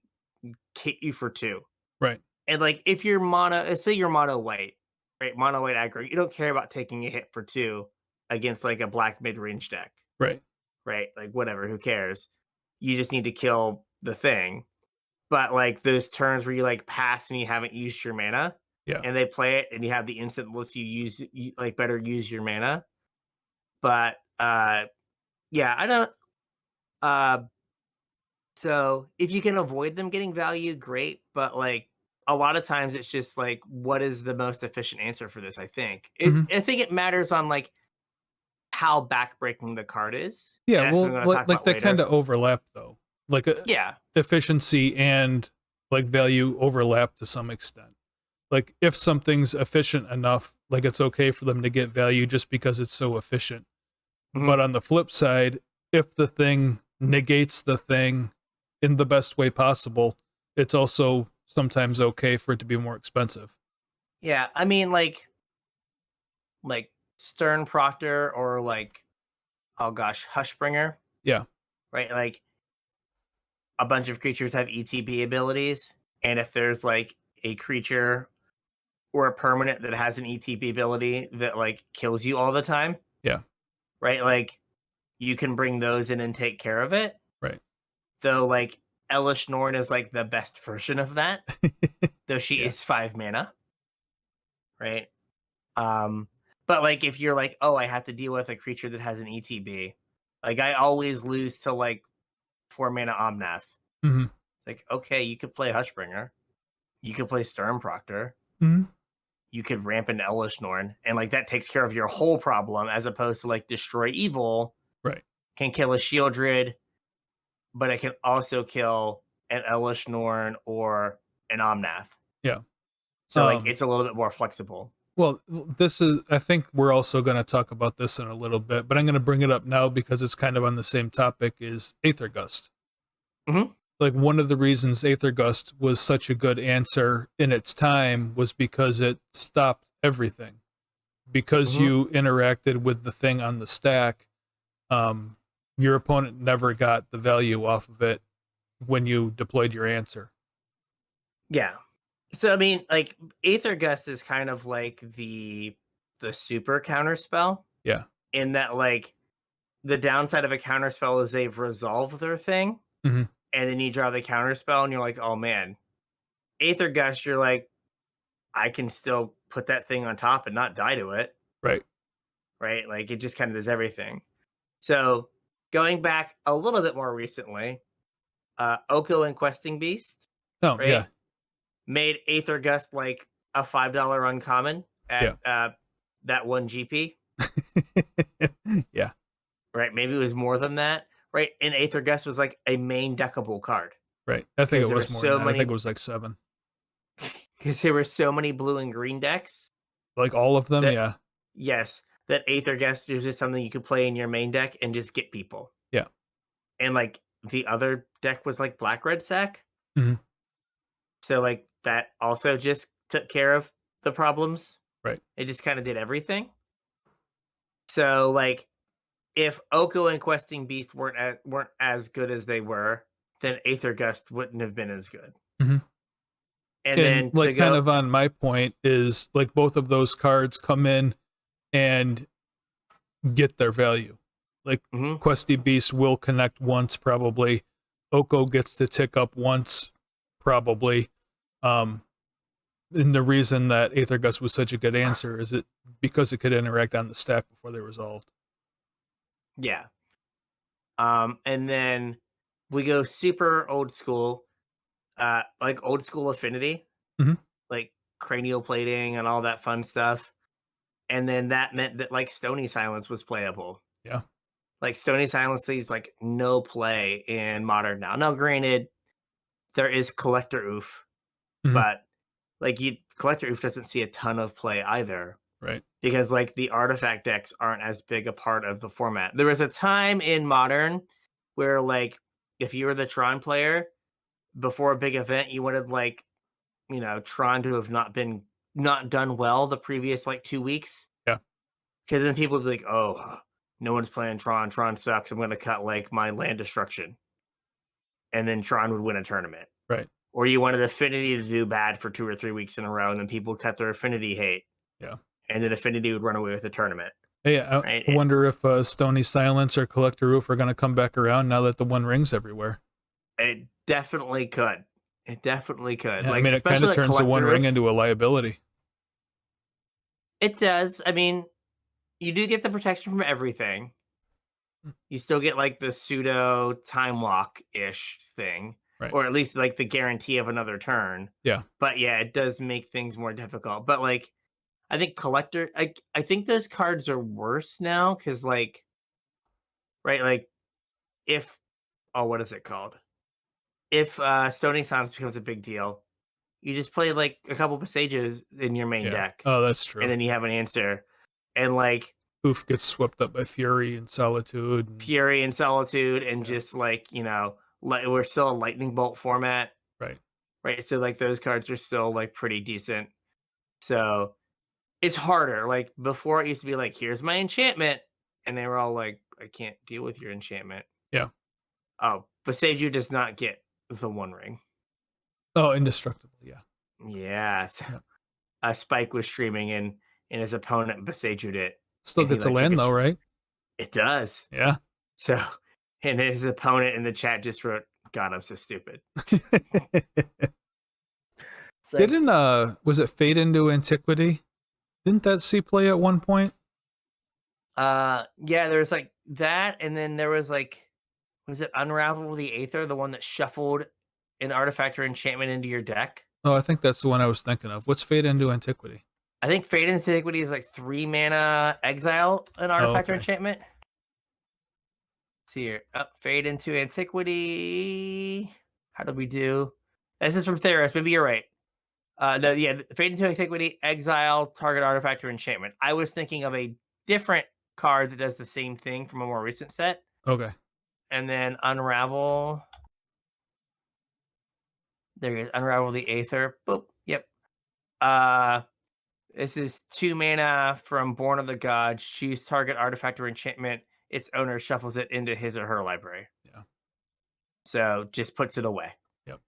hit you for 2. Right. And like if you're let's say you're mono white, right? Mono white aggro, you don't care about taking a hit for 2 against like a black mid-range deck. Right. Right? Like whatever, who cares? You just need to kill the thing. But like those turns where you like pass and you haven't used your mana, Yeah. and they play it and you have the instant lets you like better use your mana. But yeah, I don't so if you can avoid them getting value, great. But like a lot of times it's just like what is the most efficient answer for this, I think. I think it matters on like how backbreaking the card is. Yeah, And that's well, something I'm gonna talk like about they later. kind of overlap though. Like Yeah. efficiency and like value overlap to some extent. Like if something's efficient enough, like it's okay for them to get value just because it's so efficient. But on the flip side, if the thing negates the thing in the best way possible, it's also sometimes okay for it to be more expensive. Yeah. I mean like Stern Proctor or like oh gosh, Hushbringer, Yeah. right? Like a bunch of creatures have ETB abilities, and if there's like a creature or a permanent that has an ETB ability that like kills you all the time, Yeah. right? Like you can bring those in and take care of it. Right. Though like Elish Norn is like the best version of that, though she Yeah. is 5 mana, right? Um, but like if you're like, oh, I have to deal with a creature that has an ETB, like I always lose to like 4 mana Omnath. Mm-hmm. Like, okay, you could play Hushbringer, you could play Sturm Proctor, Mm-hmm. you could ramp into Elish Norn, and like that takes care of your whole problem, as opposed to like Destroy Evil Right. can kill a Shieldred, but it can also kill an Elish Norn or an Omnath. Yeah. So like it's a little bit more flexible. Well, this is, I think we're also going to talk about this in a little bit, but I'm going to bring it up now because it's kind of on the same topic, is Aether Gust. Mm-hmm. Like one of the reasons Aether Gust was such a good answer in its time was because it stopped everything. Because you interacted with the thing on the stack, your opponent never got the value off of it when you deployed your answer. Yeah. So I mean, like Aether Gust is kind of like the super counter spell. Yeah. In that, like the downside of a counter spell is they've resolved their thing, Mm-hmm. and then you draw the counter spell, and you're like, oh man, Aether Gust. You're like, I can still put that thing on top and not die to it. Right. Right. Like it just kind of does everything. So going back a little bit more recently, Oko and Questing Beast, Oh, right? yeah. Made Aether Gust like a $5 uncommon at that 1 GP. Yeah. Right. Maybe it was more than that. Right. And Aether Gust was like a main deckable card. Right. I think it There was were more so than that. many, I think it was like 7. because there were so many blue and green decks Like all of them, that yeah. yes, that Aether Gust is just something you could play in your main deck and just get people. Yeah. And like the other deck was like Black Red Sack. Mm-hmm. So like that also just took care of the problems. Right. It just kind of did everything. So like if Oko and Questing Beast weren't as good as they were, then Aether Gust wouldn't have been as good. Mm-hmm. And And then like kind of on my point is like both of those cards come in and get their value. Like Questy Beast will connect once probably. Oko gets to tick up once probably. And the reason that Aether Gust was such a good answer is it because it could interact on the stack before they resolved. Yeah. And then we go super old school, like old school Affinity, like cranial plating and all that fun stuff. And then that meant that like Stony Silence was playable. Yeah. Like Stony Silence sees like no play in Modern now. Now, granted, there is Collector Oof, but like Collector Oof doesn't see a ton of play either. Right. Because like the artifact decks aren't as big a part of the format. There was a time in Modern where like if you were the Tron player before a big event, you wanted like, you know, Tron to have not done well the previous like 2 weeks. Yeah. Because then people would be like, oh, no one's playing Tron. Tron sucks. I'm going to cut like my land destruction. And then Tron would win a tournament. Right. Or you wanted Affinity to do bad for 2 or 3 weeks in a row, and then people would cut their Affinity hate. Yeah. And then Affinity would run away with the tournament. Hey, I wonder if Stony Silence or Collector Roof are going to come back around now that the One Ring's everywhere. It definitely could. It definitely could. Yeah, like, I mean, it kind of turns the One Ring into a liability. It does. I mean, you do get the protection from everything. You still get like the pseudo time lock-ish thing. Right. Or at least like the guarantee of another turn. Yeah. But yeah, it does make things more difficult. But like, I think Collector, I think those cards are worse now because like, right, like if, what is it called? If Stony Silence becomes a big deal, you just play like a couple Passages in your main deck. Oh, that's true. And then you have an answer. And like, Oof gets swept up by Fury and Solitude. And just like, you know, like we're still a Lightning Bolt format. Right. So like those cards are still like pretty decent. So it's harder. Like before it used to be like, here's my enchantment. And they were all like, I can't deal with your enchantment. Yeah. Oh, Boseiju does not get the One Ring. Oh, indestructible. Yeah. Yeah. So Spike was streaming and his opponent Boseiju it. Still gets a land though, right? It does. Yeah. So, and his opponent in the chat just wrote, God, I'm so stupid. Didn't was it Fade into Antiquity? Didn't that see play at one point? Yeah, there was like that, and then there was like, was it Unravel the Aether, the one that shuffled an artifact or enchantment into your deck? Oh, I think that's the one I was thinking of. What's Fade into Antiquity? I think Fade into Antiquity is like 3 mana exile an artifact or enchantment. Let's see here. Fade into Antiquity. How did we do? This is from Theros. Maybe you're right. No, yeah, Fade into Antiquity, exile, target artifact or enchantment. I was thinking of a different card that does the same thing from a more recent set. Okay. And then Unravel. There it is. Unravel the Aether. Boop. Yep. This is 2 mana from Born of the Gods. Choose target artifact or enchantment. Its owner shuffles it into his or her library. Yeah. So just puts it away. Yep.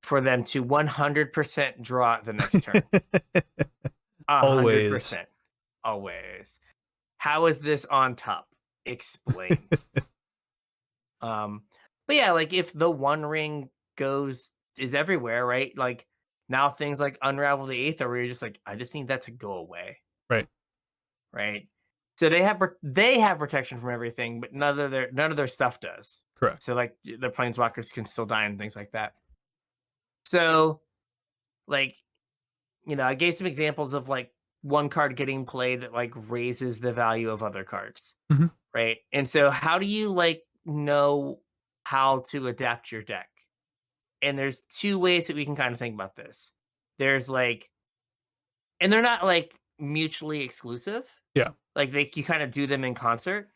For them to 100% draw it the next turn. 100%. Always. How is this on top? Explain. But yeah, like if the One Ring is everywhere, right? Like now things like Unravel the Aether, where you're just like, I just need that to go away. Right. So they have protection from everything, but none of their stuff does. Correct. So like their planeswalkers can still die and things like that. So like, you know, I gave some examples of like one card getting played that like raises the value of other cards. Right. And so how do you like know how to adapt your deck? And there's 2 ways that we can kind of think about this. There's like, and they're not like mutually exclusive. Yeah. Like you kind of do them in concert,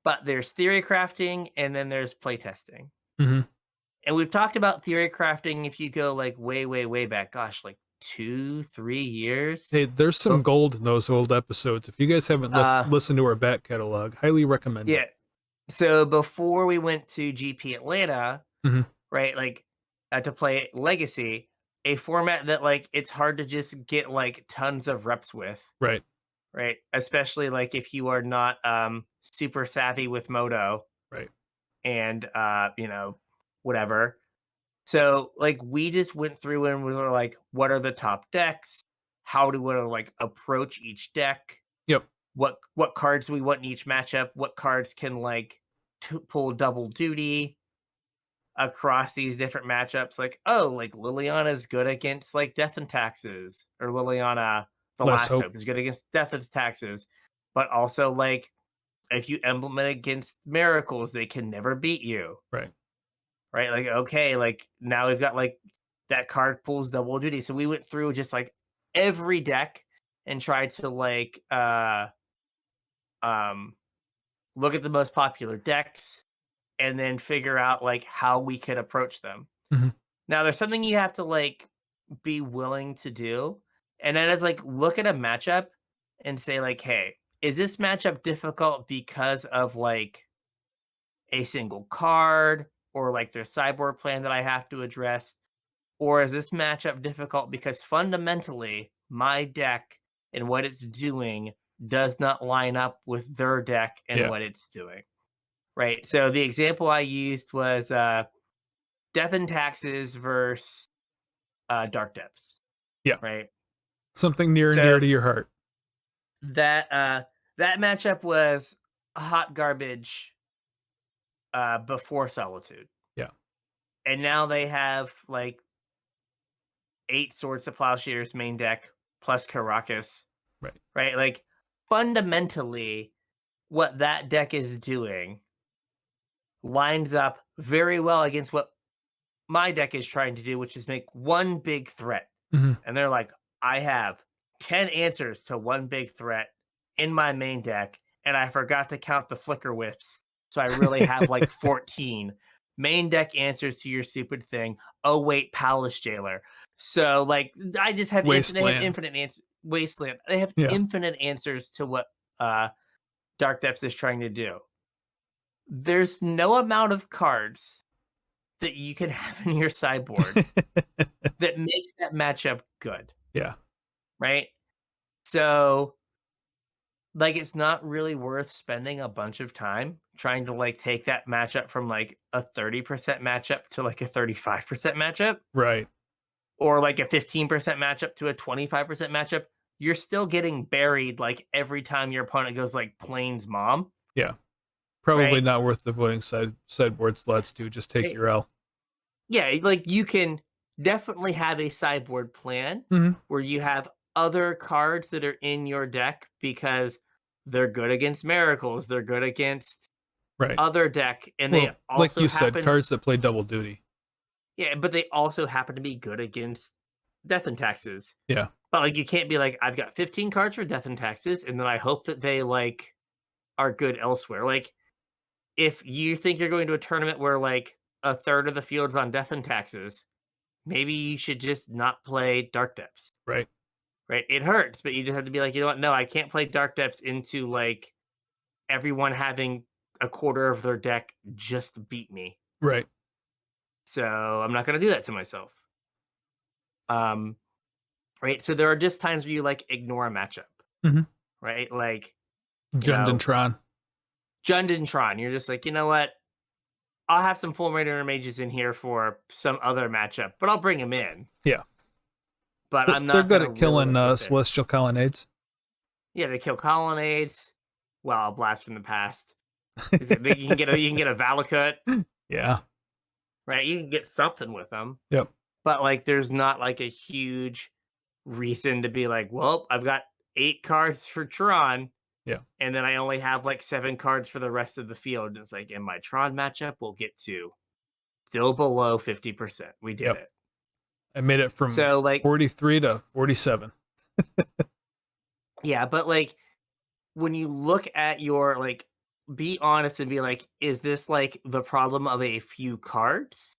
but there's theory crafting and then there's play testing. And we've talked about theory crafting if you go like way, way, way back. Gosh, like 2-3 years. Hey, there's some gold in those old episodes. If you guys haven't listened to our back catalog, highly recommend it. So before we went to GP Atlanta, right, like to play Legacy, a format that like it's hard to just get like tons of reps with. Right. Right. Especially like if you are not super savvy with Moto. Right. And whatever. So like we just went through and we were like, what are the top decks? How do we want to like approach each deck? Yep. What cards do we want in each matchup? What cards can like pull double duty across these different matchups? Like, oh, like Liliana's good against like Death and Taxes, or Liliana the Last Hope is good against Death and Taxes, but also like if you implement against Miracles, they can never beat you. Right. Right. Like, okay, like now we've got like that card pulls double duty. So we went through just like every deck and tried to like look at the most popular decks and then figure out like how we could approach them. Now there's something you have to like be willing to do. And then it's like look at a matchup and say like, hey, is this matchup difficult because of like a single card or like their sideboard plan that I have to address? Or is this matchup difficult because fundamentally my deck and what it's doing does not line up with their deck and what it's doing? Right. So the example I used was Death and Taxes versus Dark Depths. Yeah. Right. Something near and dear to your heart. That matchup was hot garbage before Solitude. Yeah. And now they have like 8 Swords to Plowshares main deck plus Karakas. Right. Right. Like fundamentally, what that deck is doing lines up very well against what my deck is trying to do, which is make one big threat. And they're like, I have 10 answers to one big threat in my main deck, and I forgot to count the Flicker Whips. So I really have like 14 main deck answers to your stupid thing. Oh, wait, Palace Jailer. So like, I just have infinite answers. Wasteland. They have infinite answers to what Dark Depths is trying to do. There's no amount of cards that you can have in your sideboard that makes that matchup good. Yeah. Right? So, like, it's not really worth spending a bunch of time trying to, like, take that matchup from, like, a 30% matchup to, like, a 35% matchup. Right. Or, like, a 15% matchup to a 25% matchup. You're still getting buried, like, every time your opponent goes, like, Plains Mom. Yeah. Probably not worth devoting sideboard slots to. Just take your L. Yeah, like, you can definitely have a sideboard plan where you have other cards that are in your deck because they're good against Miracles, they're good against other deck, and they also like you said, cards that play double duty. Yeah, but they also happen to be good against Death and Taxes. Yeah. But like you can't be like, I've got 15 cards for Death and Taxes, and then I hope that they like are good elsewhere. Like if you think you're going to a tournament where like a third of the field's on Death and Taxes, maybe you should just not play Dark Depths. Right. Right. It hurts, but you just have to be like, you know what? No, I can't play Dark Depths into like everyone having a quarter of their deck just beat me. Right. So I'm not going to do that to myself. Right. So there are just times where you like ignore a matchup. Right. Like Jund and Tron. You're just like, you know what? I'll have some Full Raider Mages in here for some other matchup, but I'll bring them in. Yeah. But I'm not. They're good at killing Celestial Colonnades. Yeah, they kill Colonnades. Well, Blast from the Past. You can get a Valakut. Yeah. Right. You can get something with them. Yep. But like, there's not like a huge reason to be like, well, I've got 8 cards for Tron. Yeah. And then I only have like 7 cards for the rest of the field. It's like in my Tron matchup, we'll get to still below 50%. We did it. I made it from 43 to 47. Yeah, but like when you look at your like, be honest and be like, is this like the problem of a few cards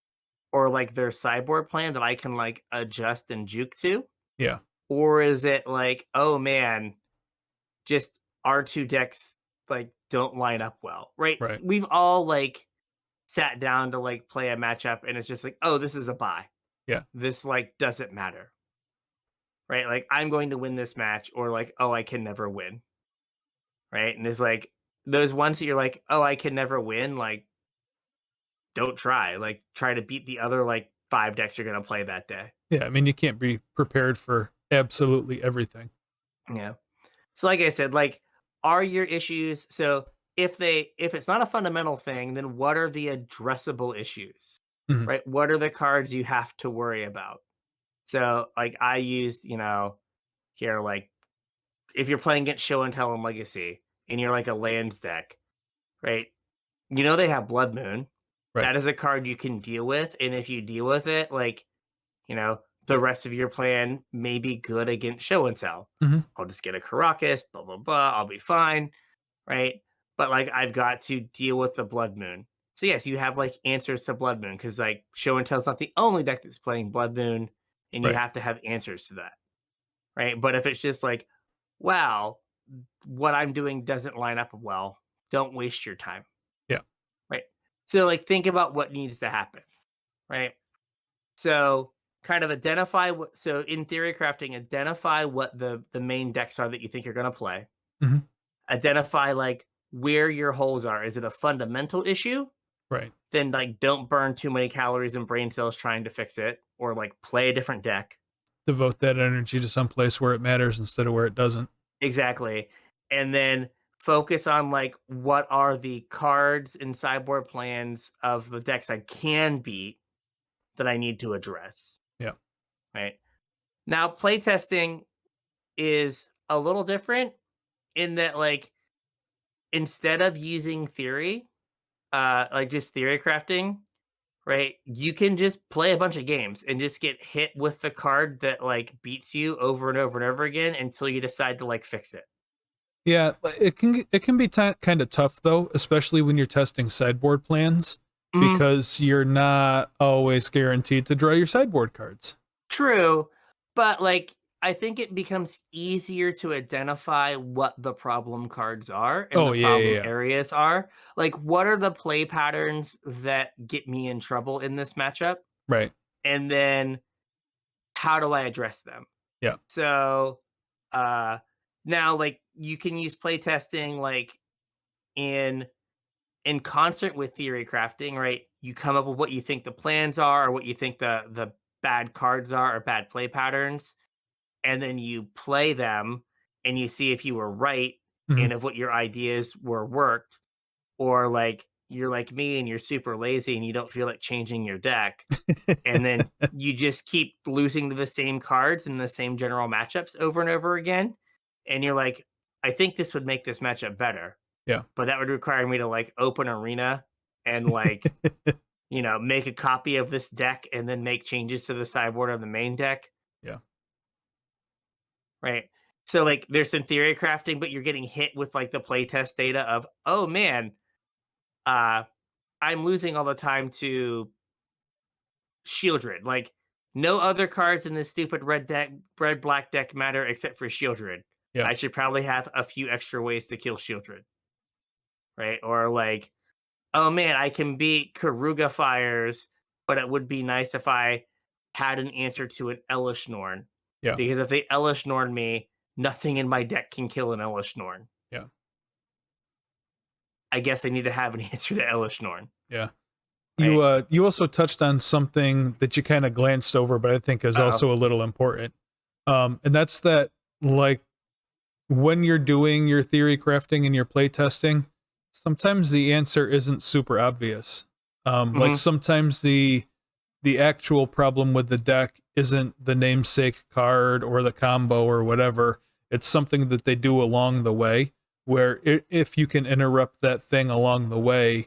or like their sideboard plan that I can like adjust and juke to? Yeah. Or is it like, oh man, just our two decks like don't line up well, right? Right. We've all like sat down to like play a matchup and it's just like, oh, this is a bye. Yeah. This like doesn't matter. Right? Like I'm going to win this match, or like, oh, I can never win. Right? And it's like those ones that you're like, oh, I can never win, like don't try. Like try to beat the other like 5 decks you're gonna play that day. Yeah. I mean, you can't be prepared for absolutely everything. Yeah. So like I said, like are your issues so if it's not a fundamental thing, then what are the addressable issues? Mhm. Right? What are the cards you have to worry about? So like I used, here like if you're playing against Show and Tell and Legacy and you're like a lands deck, right? They have Blood Moon. Right. That is a card you can deal with, and if you deal with it, like, the rest of your plan may be good against Show and Tell. Mhm. I'll just get a Caracas, blah blah blah. I'll be fine, right? But like I've got to deal with the Blood Moon. So yes, you have like answers to Blood Moon because like Show and Tell's not the only deck that's playing Blood Moon, and you Right. have to have answers to that, right? But if it's just like, wow, what I'm doing doesn't line up well, don't waste your time. Yeah. Right. So like think about what needs to happen. Right. So kind of identify what so in theory crafting, identify what the main decks are that you think you're gonna play. Mhm. Identify like where your holes are. Is it a fundamental issue? Right. Then like don't burn too many calories and brain cells trying to fix it, or like play a different deck. Devote that energy to some place where it matters instead of where it doesn't. Exactly. And then focus on like what are the cards and sideboard plans of the decks I can beat that I need to address. Yeah. Right. Now, playtesting is a little different in that, like, instead of using theory, like just theory crafting, right? You can just play a bunch of games and just get hit with the card that like beats you over and over and over again until you decide to like fix it. Yeah, it can be kind of tough though, especially when you're testing sideboard plans Mhm. because you're not always guaranteed to draw your sideboard cards. True, but, like, I think it becomes easier to identify what the problem cards are and Oh the yeah, yeah, problem yeah. areas are. Like, what are the play patterns that get me in trouble in this matchup? Right. And then how do I address them? Yeah. So, uh, now, like, you can use play testing, like, in concert with theory crafting, right? You come up with what you think the plans are or what you think the bad cards are or bad play patterns, and then you play them and you see if you were right Mhm. and if what your ideas were worked, or like you're like me and you're super lazy and you don't feel like changing your deck, and then you just keep losing to the same cards and the same general matchups over and over again, and you're like, I think this would make this matchup better, Yeah. but that would require me to like open arena and like make a copy of this deck and then make changes to the sideboard of the main deck. Yeah. Right. So like there's some theory crafting, but you're getting hit with like the playtest data of, oh man, uh, I'm losing all the time to Shieldred. Like no other cards in this stupid red black deck matter except for Shieldred. Yeah. I should probably have a few extra ways to kill Shieldred. Right. Or like, oh man, I can beat Karuga Fires, but it would be nice if I had an answer to an Elish Norn. Yeah. Because if they Elish Norn me, nothing in my deck can kill an Elish Norn. Yeah. I guess I need to have an answer to Elish Norn. Yeah. Right? You also touched on something that you kind of glanced over, but I think is Uh-oh. also a little important. And that's that, like, when you're doing your theory crafting and your play testing, sometimes the answer isn't super obvious. Like sometimes the actual problem with the deck isn't the namesake card or the combo or whatever. It's something that they do along the way, where if you can interrupt that thing along the way,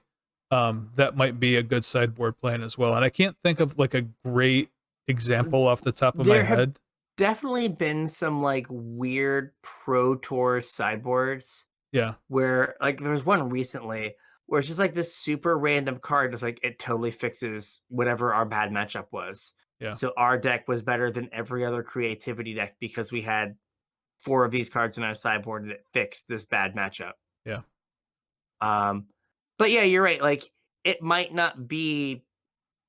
that might be a good sideboard plan as well. And I can't think of like a great example off the top of my There have head. definitely been some like weird Pro Tour sideboards Yeah. where like there was one recently where it's just like this super random card is like it totally fixes whatever our bad matchup was. Yeah. So our deck was better than every other creativity deck because we had 4 of these cards in our sideboard and it fixed this bad matchup. Yeah. But yeah, you're right. Like it might not be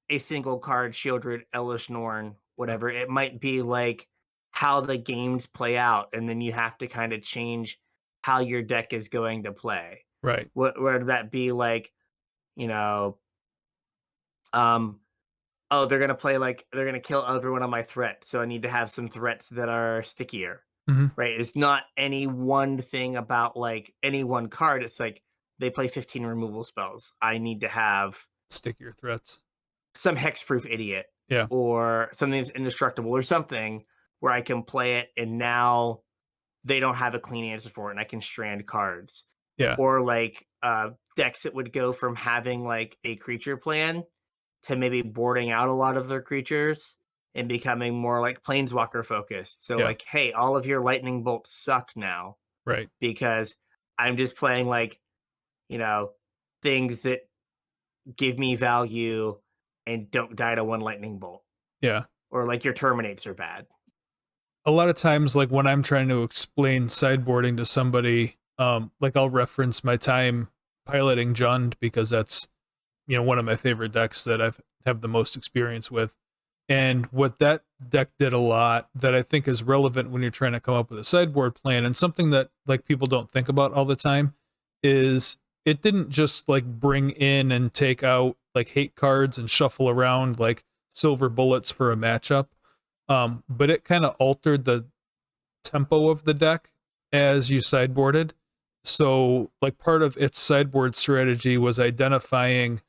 a single card, Shieldred, Elish Norn, whatever. It might be like how the games play out, and then you have to kind of change how your deck is going to play. Right. Would that be like, you know, oh, they're gonna play like they're gonna kill everyone on my threat, so I need to have some threats that are stickier. Mm-hmm. Right? It's not any one thing about like any one card. It's like they play 15 removal spells. I need to have Stickier threats. some hexproof idiot. Yeah. Or something that's indestructible or something where I can play it and now they don't have a clean answer for it and I can strand cards. Yeah. Or like decks that would go from having like a creature plan to maybe boarding out a lot of their creatures and becoming more like planeswalker focused. So like, hey, all of your lightning bolts suck now. Right. Because I'm just playing like, you know, things that give me value and don't die to one lightning bolt. Yeah. Or like your terminates are bad. A lot of times, like when I'm trying to explain sideboarding to somebody, like I'll reference my time piloting Jund because that's, you know, one of my favorite decks that I've have the most experience with. And what that deck did a lot that I think is relevant when you're trying to come up with a sideboard plan, and something that like people don't think about all the time, is it didn't just like bring in and take out like hate cards and shuffle around like silver bullets for a matchup. But it kind of altered the tempo of the deck as you sideboarded. So like part of its sideboard strategy was identifying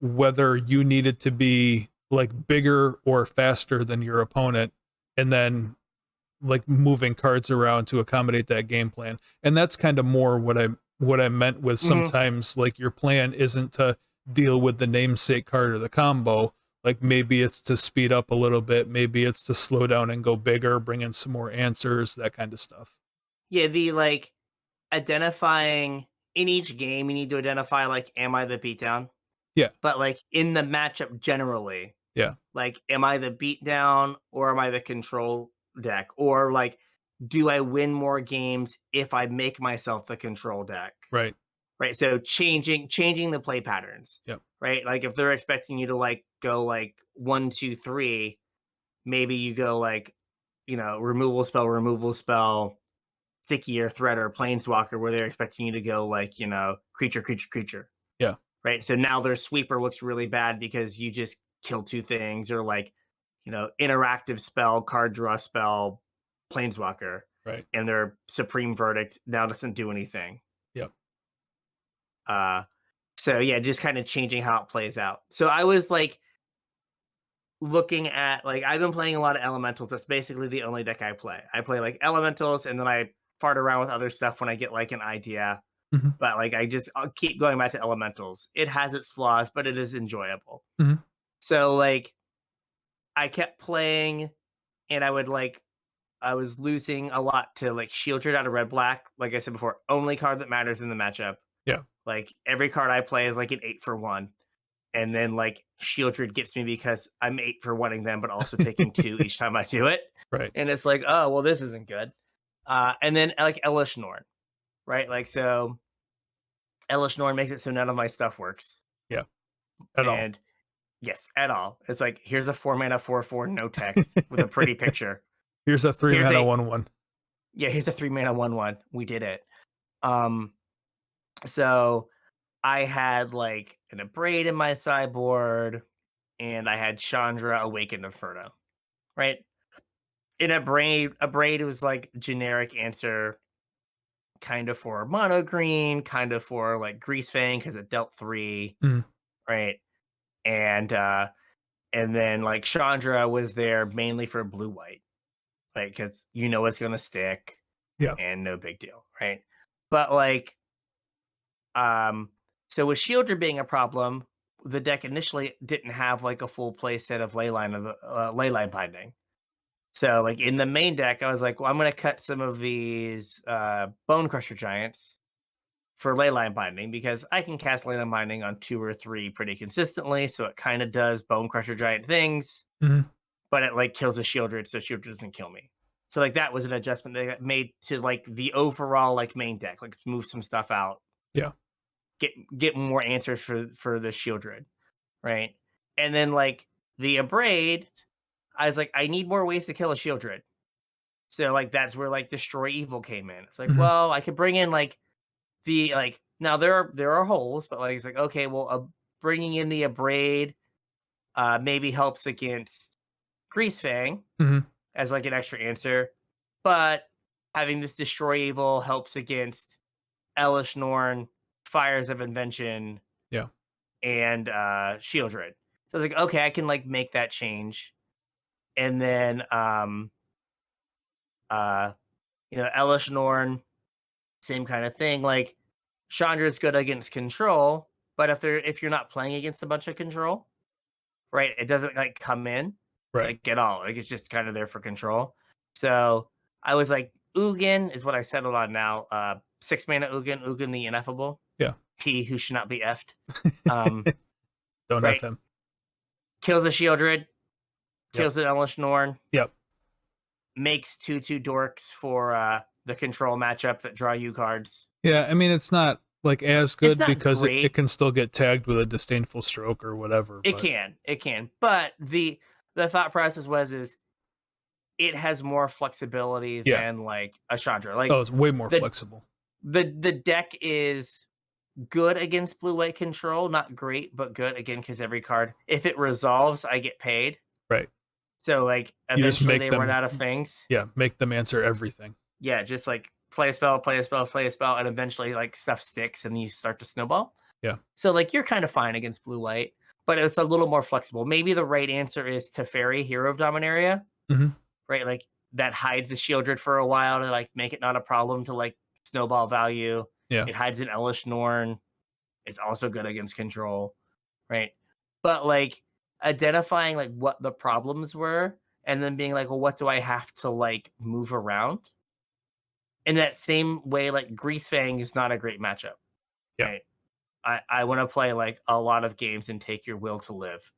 whether you needed to be like bigger or faster than your opponent, and then like moving cards around to accommodate that game plan. And that's kind of more what I meant with sometimes like your plan isn't to deal with the namesake card or the combo. Like maybe it's to speed up a little bit, maybe it's to slow down and go bigger, bring in some more answers, that kind of stuff. Yeah, the like identifying in each game, you need to identify like, am I the beatdown? Yeah. But like in the matchup generally, Yeah. like, am I the beatdown or am I the control deck? Or like, do I win more games if I make myself the control deck? Right. Right. So changing the play patterns. Yep. Right. Like if they're expecting you to like go like 1, 2, 3, maybe you go like, you know, removal spell, sticky or threat or planeswalker, where they're expecting you to go like, you know, creature. Yeah. Right. So now their sweeper looks really bad because you just kill 2 things, or like, you know, interactive spell, card draw spell, planeswalker. Right. And their supreme verdict now doesn't do anything. Yep. So yeah, just kind of changing how it plays out. So I was like looking at like, I've been playing a lot of elementals. That's basically the only deck I play. I play like elementals and then I fart around with other stuff when I get like an idea. But like I'll keep going back to elementals. It has its flaws, but it is enjoyable. So like I kept playing and I was losing a lot to like Shieldred out of red black. Like I said before, only card that matters in the matchup. Yeah. Like every card I play is like an 8 for 1. And then like Shieldred gets me because I'm 8 for 1ing them, but also taking 2 each time I do it. Right. And it's like, oh, well, this isn't good. And then like Elish Norn, right? Like, so Elish Norn makes it so none of my stuff works. Yeah. At all. Yes, at all. It's like, here's a 4-mana 4/4 no text with a pretty picture. Here's a 3-mana 1/1. Yeah, here's a 3-mana 1/1. We did it. So I had like an Abrade in my sideboard, and I had Chandra Awakened Inferno, right? In Abrade was like generic answer, kind of for mono green, kind of for like Greasefang because it dealt 3, right? And then like Chandra was there mainly for blue white, right? Because you know it's gonna stick, and no big deal, right? But like, so with Shieldred being a problem, the deck initially didn't have like a full play set of Leyline Binding. So like in the main deck, I was like, well, I'm gonna cut some of these Bone Crusher Giants for Leyline Binding because I can cast Leyline Binding on 2 or 3 pretty consistently, so it kind of does Bone Crusher Giant things. but it like kills a Shieldred, so Shieldred doesn't kill me. So like that was an adjustment they got made to like the overall like main deck, like move some stuff out. Yeah. Get more answers for the Shieldred, right? And then like the Abrade, I was like, I need more ways to kill a Shieldred. So like that's where like Destroy Evil came in. It's like, well, I could bring in like the like now there are holes, but like it's like okay, well, bringing in the Abrade maybe helps against Greasefang as like an extra answer, but having this Destroy Evil helps against Elish Norn, Fires of Invention, and Shieldred. So I was like, okay, I can like make that change, and then Elish Norn, same kind of thing. Like Chandra's good against control, but if you're not playing against a bunch of control, right, it doesn't like come in like at all. Like it's just kind of there for control. So I was like, Ugin is what I settled on now. 6-mana Ugin the Ineffable. Yeah. He who should not be effed. Don't right? F him. Kills a Shieldred, kills an Elish Norn. Yep. Makes 2/2 dorks for the control matchup that draw you cards. Yeah, I mean it's not like as good because it can still get tagged with a Disdainful Stroke or whatever. It can. But the thought process is it has more flexibility than like a Chandra. Like it's way more flexible. The deck is good against blue-white control, not great, but good again because every card, if it resolves, I get paid. Right. So like eventually they run out of things. Yeah, make them answer everything. Yeah, just like play a spell, and eventually like stuff sticks and you start to snowball. Yeah. So like you're kind of fine against blue-white, but it's a little more flexible. Maybe the right answer is Teferi, Hero of Dominaria. Right, like that hides the Shieldred for a while to like make it not a problem to like snowball value. Yeah. It hides an Elish Norn. It's also good against control, right? But like identifying like what the problems were and then being like, well, what do I have to like move around? In that same way, like Greasefang is not a great matchup. Yeah. Right? I want to play like a lot of games and take your will to live.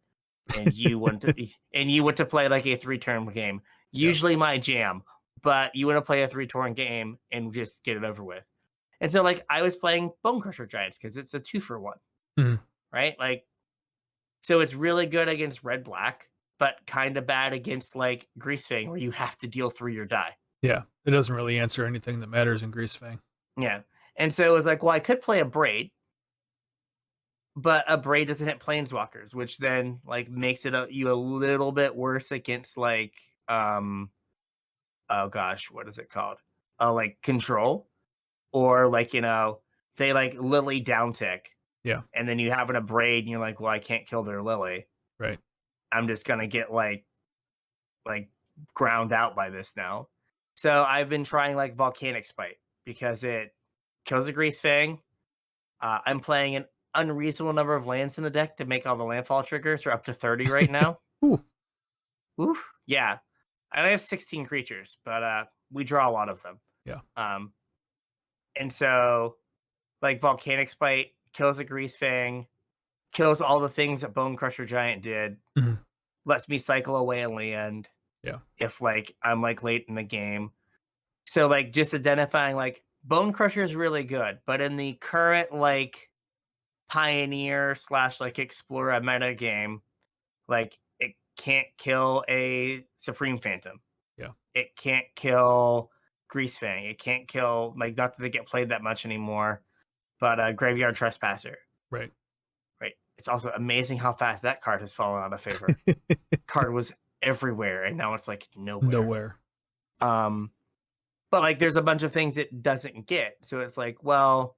And you want to play like a 3-turn game. Usually my jam, but you want to play a 3-turn game and just get it over with. And so like I was playing Bone Crusher Giants because it's a 2-for-1. Right? Like so it's really good against red black, but kind of bad against like Greasefang where you have to deal through your die. Yeah. It doesn't really answer anything that matters in Greasefang. Yeah. And so it was like, well, I could play a Braid, but a Braid doesn't hit Planeswalkers, which then like makes it you a little bit worse against like oh gosh, what is it called? Like control, or like they like Lily downtick. Yeah. And then you have a Braid, and you're like, well, I can't kill their Lily. Right. I'm just gonna get like ground out by this now. So I've been trying like Volcanic Spite because it kills a Greasefang. I'm playing an unreasonable number of lands in the deck to make all the landfall triggers. We're up to 30 right now. Ooh. Yeah. I only have 16 creatures, but we draw a lot of them. Yeah. And so like Volcanic Spite kills a Greasefang, kills all the things that Bone Crusher Giant did, lets me cycle away a land. Yeah. If like I'm like late in the game. So like just identifying like Bone Crusher is really good, but in the current like Pioneer / like Explorer meta game, like it can't kill a Supreme Phantom. Yeah. It can't kill Greasefang. It can't kill like not that they get played that much anymore, but Graveyard Trespasser. Right. Right. It's also amazing how fast that card has fallen out of favor. Card was everywhere and now it's like nowhere. But like there's a bunch of things it doesn't get. So it's like, well,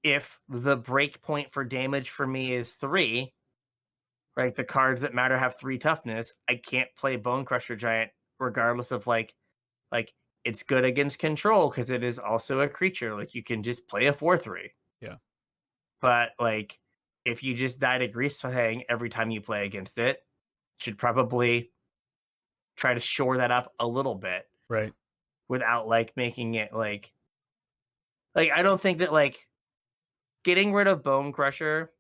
if the break point for damage for me is 3, right? The cards that matter have 3 toughness. I can't play Bone Crusher Giant regardless of like it's good against control because it is also a creature. Like you can just play a 4/3. Yeah. But like if you just die to Greasefang every time you play against it, should probably try to shore that up a little bit. Right. Without like making it like I don't think that like getting rid of Bone Crusher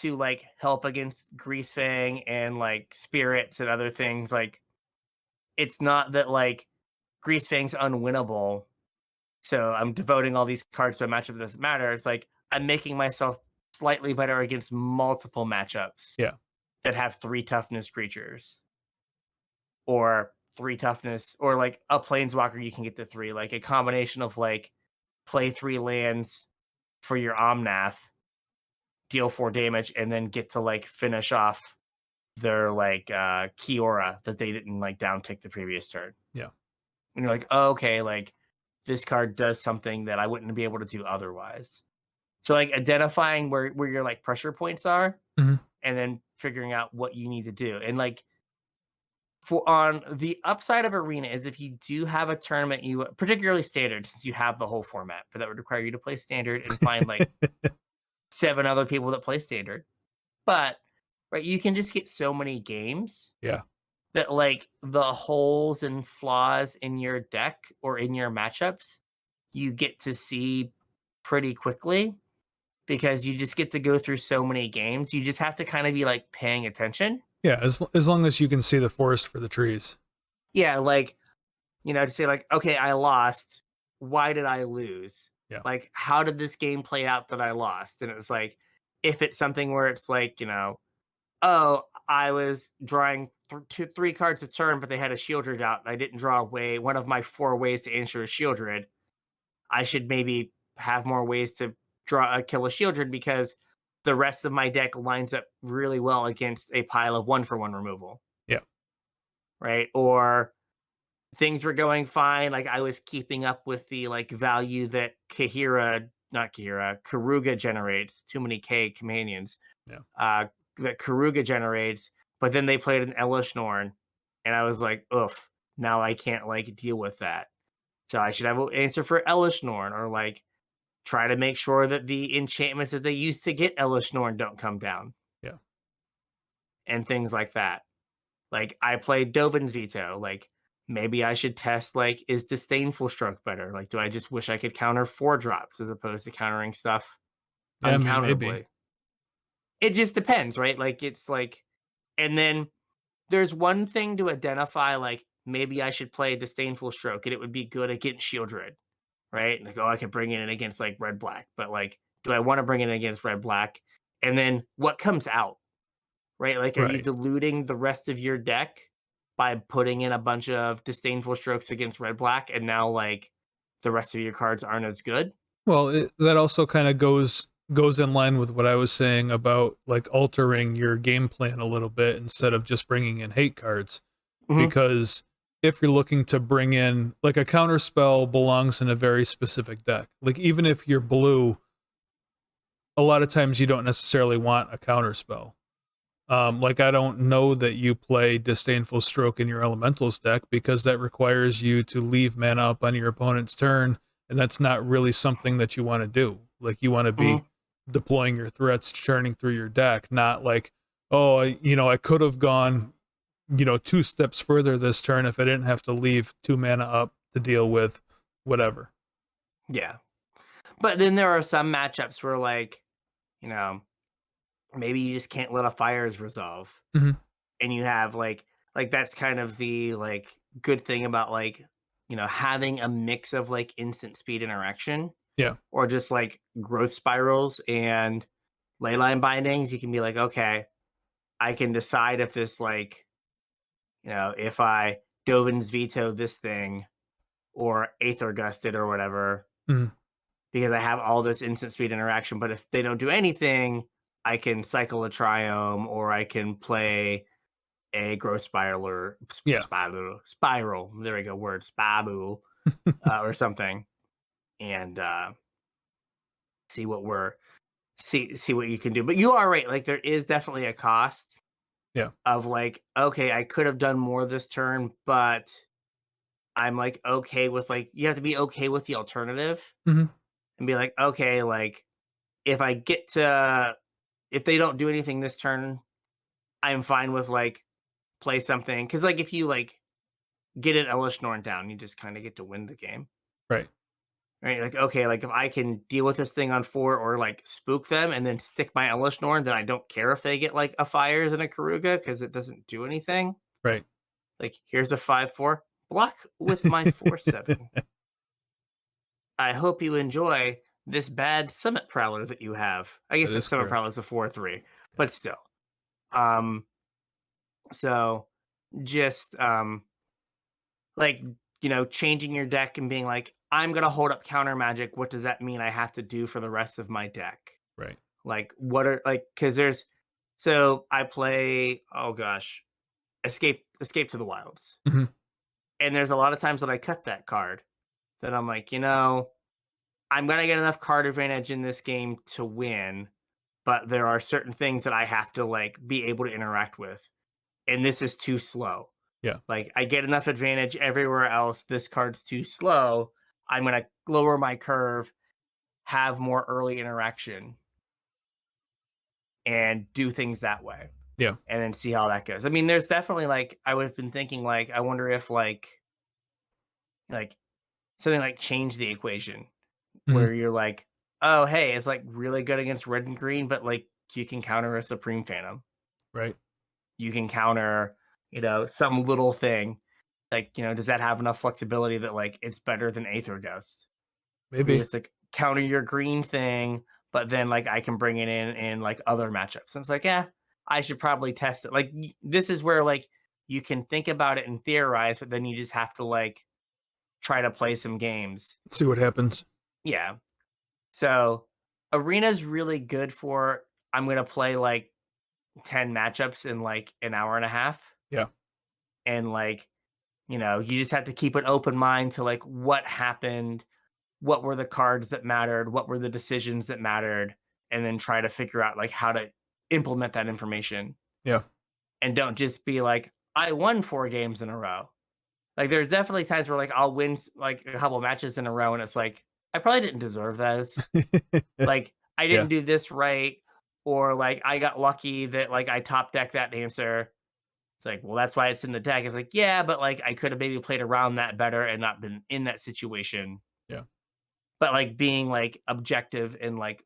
to like help against Greasefang and like spirits and other things. Like it's not that like Greasefang's unwinnable, so I'm devoting all these cards to a matchup that doesn't matter. It's like I'm making myself slightly better against multiple matchups Yeah. that have 3 toughness creatures or 3 toughness, or like a planeswalker you can get to 3, like a combination of like play 3 lands for your Omnath, deal 4 damage, and then get to like finish off their like Kiora that they didn't like down tick the previous turn. Yeah. And you're like, oh, okay, like this card does something that I wouldn't be able to do otherwise. So like identifying where your like pressure points are, Mhm. and then figuring out what you need to do. And like for on the upside of Arena is if you do have a tournament, you particularly standard, since you have the whole format, but that would require you to play standard and find like 7 other people that play standard. But right, you can just get so many games Yeah. that like the holes and flaws in your deck or in your matchups, you get to see pretty quickly because you just get to go through so many games. You just have to kind of be like paying attention. Yeah, as long as you can see the forest for the trees. Yeah, like, you know, to say like, okay, I lost. Why did I lose? Yeah. Like, how did this game play out that I lost? And it's like, if it's something where it's like, you know, oh, I was drawing 3 cards a turn, but they had a Shieldred out, and I didn't draw away one of my 4 ways to answer a Shieldred. I should maybe have more ways to kill a Shieldred because the rest of my deck lines up really well against a pile of 1-for-1 removal. Yeah. Right? Or things were going fine. Like I was keeping up with the like value that Karuga generates. Too many K companions. Yeah. That Karuga generates, but then they played an Elishnorn, and I was like, oof, now I can't like deal with that. So I should have an answer for Elishnorn, or like try to make sure that the enchantments that they use to get Elishnorn don't come down. Yeah. And things like that. Like I played Dovin's Veto. Like maybe I should test like, is Disdainful Stroke better? Like, do I just wish I could counter 4 drops as opposed to countering stuff Yeah, I mean, uncounterably? maybe. It just depends, right? Like it's like, and then there's one thing to identify, like maybe I should play Disdainful Stroke and it would be good against Shieldred, right? Like, oh, I could bring it in against like red black, but like, do I want to bring it in against red black? And then what comes out, right? Like, are you Right. diluting the rest of your deck by putting in a bunch of Disdainful Strokes against red black, and now like the rest of your cards aren't as good? Well, that also kind of goes in line with what I was saying about like altering your game plan a little bit instead of just bringing in hate cards. Mhm. Because if you're looking to bring in like a counter spell belongs in a very specific deck. Like even if you're blue, a lot of times you don't necessarily want a counter spell. Like I don't know that you play Disdainful Stroke in your Elementals deck because that requires you to leave mana up on your opponent's turn, and that's not really something that you want to do. Like you want to be deploying your threats, churning through your deck, not like, oh, I could have gone, 2 steps further this turn if I didn't have to leave 2 mana up to deal with whatever. Yeah. But then there are some matchups where like, you know, maybe you just can't let a fires resolve. Mhm. And you have like that's kind of the like good thing about like, you know, having a mix of like instant speed interaction Yeah. or just like growth spirals and leyline bindings. You can be like, okay, I can decide if this like, you know, if I Dovin's Veto this thing or Aether Gusted or whatever, Mhm. because I have all this instant speed interaction. But if they don't do anything, I can cycle a Triome, or I can play a growth spiral or Yeah. spiral. There we go, word spiral, or something, and see what you can do. But you are right. Like there is definitely a cost. Yeah. Of like, okay, I could have done more this turn, but I'm like okay with like you have to be okay with the alternative Mhm. and be like, okay, like if they don't do anything this turn, I'm fine with like play something, because like if you like get an Elishnorn down, you just kind of get to win the game. Right. right? Like, okay, like if I can deal with this thing on 4 or like spook them and then stick my Elishnorn, then I don't care if they get like a Fires and a Karuga because it doesn't do anything. Right. Like, here's a 5/4 block with my 4/7. I hope you enjoy this bad Summit Prowler that you have. I guess That that is Summit correct. Prowler is a 4/3, but still. So just like, changing your deck and being like, I'm gonna hold up counter magic. What does that mean I have to do for the rest of my deck? Right. Like, what are like because there's so I play, oh gosh, Escape to the Wilds. Mhm. And there's a lot of times that I cut that card that I'm like, I'm gonna get enough card advantage in this game to win, but there are certain things that I have to like be able to interact with. And this is too slow. Yeah. Like, I get enough advantage everywhere else. This card's too slow. I'm gonna lower my curve, have more early interaction, and do things that way. Yeah. And then see how that goes. I mean, there's definitely like I would have been thinking like I wonder if like something like change the equation Mhm. where you're like, oh hey, it's like really good against red and green, but like you can counter a Supreme Phantom. Right. You can counter, some little thing. Like, does that have enough flexibility that like it's better than Aether Ghost? Where Maybe. it's like counter your green thing, but then like I can bring it in like other matchups. And it's like, yeah, I should probably test it. Like this is where like you can think about it and theorize, but then you just have to like try to play some games. See what happens. Yeah. So Arena's really good for I'm gonna play like 10 matchups in like an hour and a half. Yeah. And like, you just have to keep an open mind to like what happened, what were the cards that mattered, what were the decisions that mattered, and then try to figure out like how to implement that information. Yeah. And don't just be like, I won 4 games in a row. Like there's definitely times where like I'll win like a couple matches in a row and it's like I probably didn't deserve those. Like I Yeah. didn't do this right, or like I got lucky that like I top decked that answer. It's like, well, that's why it's in the deck. It's like, yeah, but like I could have maybe played around that better and not been in that situation. Yeah. But like being like objective in like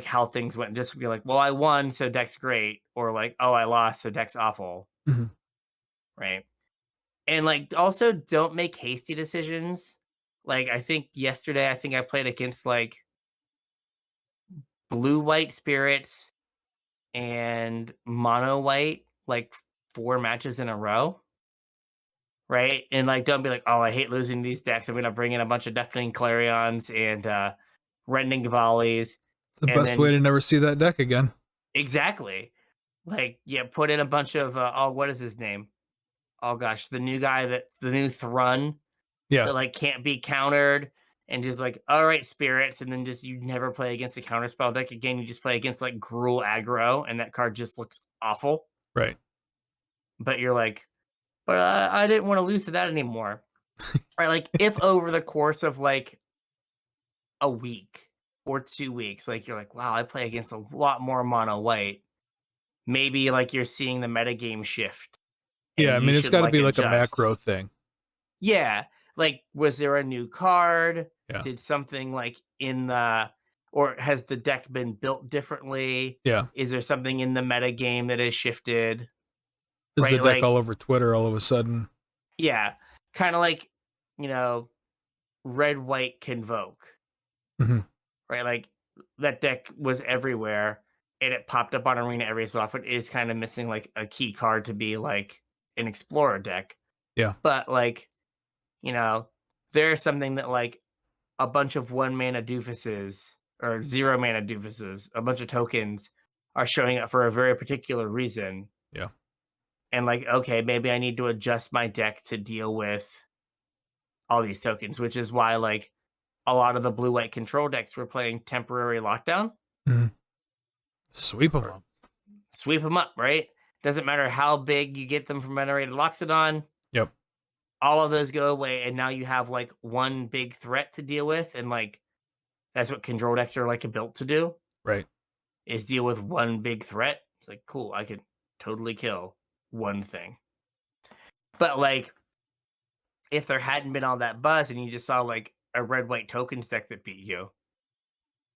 how things went, just be like, well, I won, so deck's great, or like, oh, I lost, so deck's awful, Mhm. right? And like also don't make hasty decisions. Like I think yesterday, I think I played against like blue white spirits and mono white like 4 matches in a row. Right? And, like, don't be like, "Oh, I hate losing these decks. I'm gonna bring in a bunch of Deafening Clarions and, Rending Volleys," It's the and best way then to never see that deck again. exactly. Like, yeah, put in a bunch of, oh, what is his name? Oh gosh, the new Thrun Yeah. that, like, can't be countered and just like, "Alright, spirits," and then just you never play against a counterspell deck again, you just play against, like, Gruul aggro, and that card just looks awful, Right. but you're like, "But I didn't wanna lose to that anymore." Right, like, if over the course of, like, a week or 2 weeks, like, you're like, "Wow, I play against a lot more mono white." Maybe, like, you're seeing the metagame shift, Yeah. and I you mean, it's should, got to like, be like a adjust. macro thing. Yeah, like, was there a new card? Yeah. Did something, like, in the or has the deck been built differently? Yeah. Is there something in the metagame that has shifted? Is the Right, deck all like over Twitter all of a sudden? yeah, kinda like, you know, red, white, Convoke. Mhm. Right? Like that deck was everywhere and it popped up on Arena every so often. It is kind of missing like a key card to be like an explorer deck. Yeah. But like, you know, there's something that like a bunch of 1 mana doofuses or 0 mana doofuses, a bunch of tokens are showing up for a very particular reason. Yeah. And like, okay, maybe I need to adjust my deck to deal with all these tokens, which is why like a lot of the blue white control decks were playing temporary lockdown. Mhm. Sweep them Or up. sweep them up, right? Doesn't matter how big you get them from Venerated Loxodon, Yep. all of those go away, and now you have like one big threat to deal with, and like that's what control decks are like built to do Right. is deal with one big threat. It's like cool, I could totally kill one thing. But like if there hadn't been all that buzz and you just saw like a red-white tokens deck that beat you.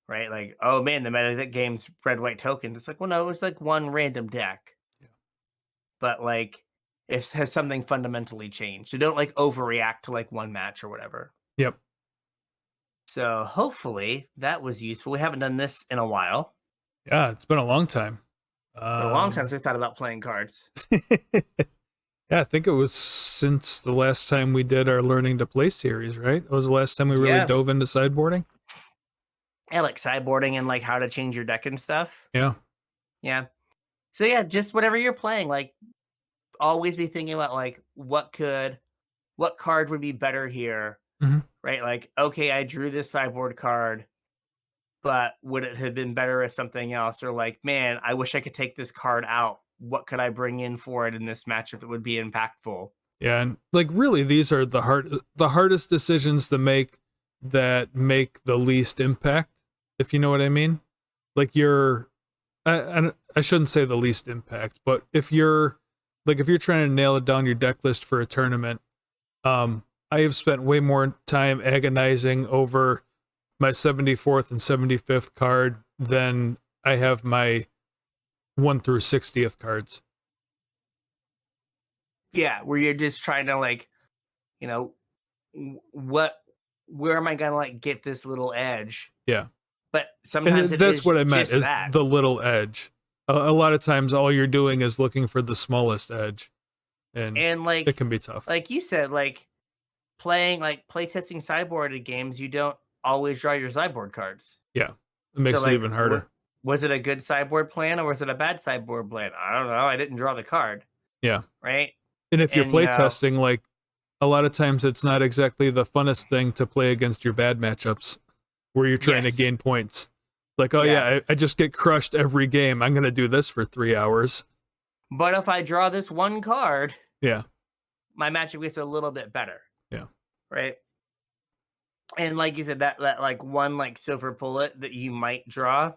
Right? Like, oh man, the meta that game's red-white tokens. It's like, well, no, it's like one random deck. Yeah. But like, it has something fundamentally changed. So don't like overreact to like one match or whatever. Yep. So hopefully that was useful. We haven't done this in a while. Yeah, it's been a long time. Been a long time since I thought about playing cards. Yeah, I think it was since the last time we did our Learning to Play series, right? It was the last time we really dove into sideboarding. Yeah, like sideboarding and like how to change your deck and stuff. Yeah. Yeah. So yeah, just whatever you're playing, like always be thinking about like what card would be better here. Mm-hmm. Right? Like, okay, I drew this sideboard card, but would it have been better as something else? Or like, man, I wish I could take this card out. What could I bring in for it in this matchup that would be impactful? Yeah, and like really, these are the hardest decisions to make that make the least impact, if you know what I mean. Like I shouldn't say the least impact, but if you're trying to nail it down your deck list for a tournament, I have spent way more time agonizing over my 74th and 75th card than I have my 1 through 60th cards. Yeah, where you're just trying to like, you know, where am I gonna like get this little edge? Yeah, but sometimes that's what I meant is that. The little edge. A lot of times, all you're doing is looking for the smallest edge, and like it can be tough. Like you said, like playtesting sideboarded games, you don't always draw your sideboard cards. Yeah, it makes it even harder. Was it a good sideboard plan or was it a bad sideboard plan? I don't know. I didn't draw the card. Yeah. Right. And if you're playtesting, like a lot of times it's not exactly the funnest thing to play against your bad matchups where you're trying to gain points. Like, oh yeah, I just get crushed every game. I'm going to do this for 3 hours. But if I draw this one card, my matchup gets a little bit better. Yeah. Right. And like you said, that like one like silver bullet that you might draw,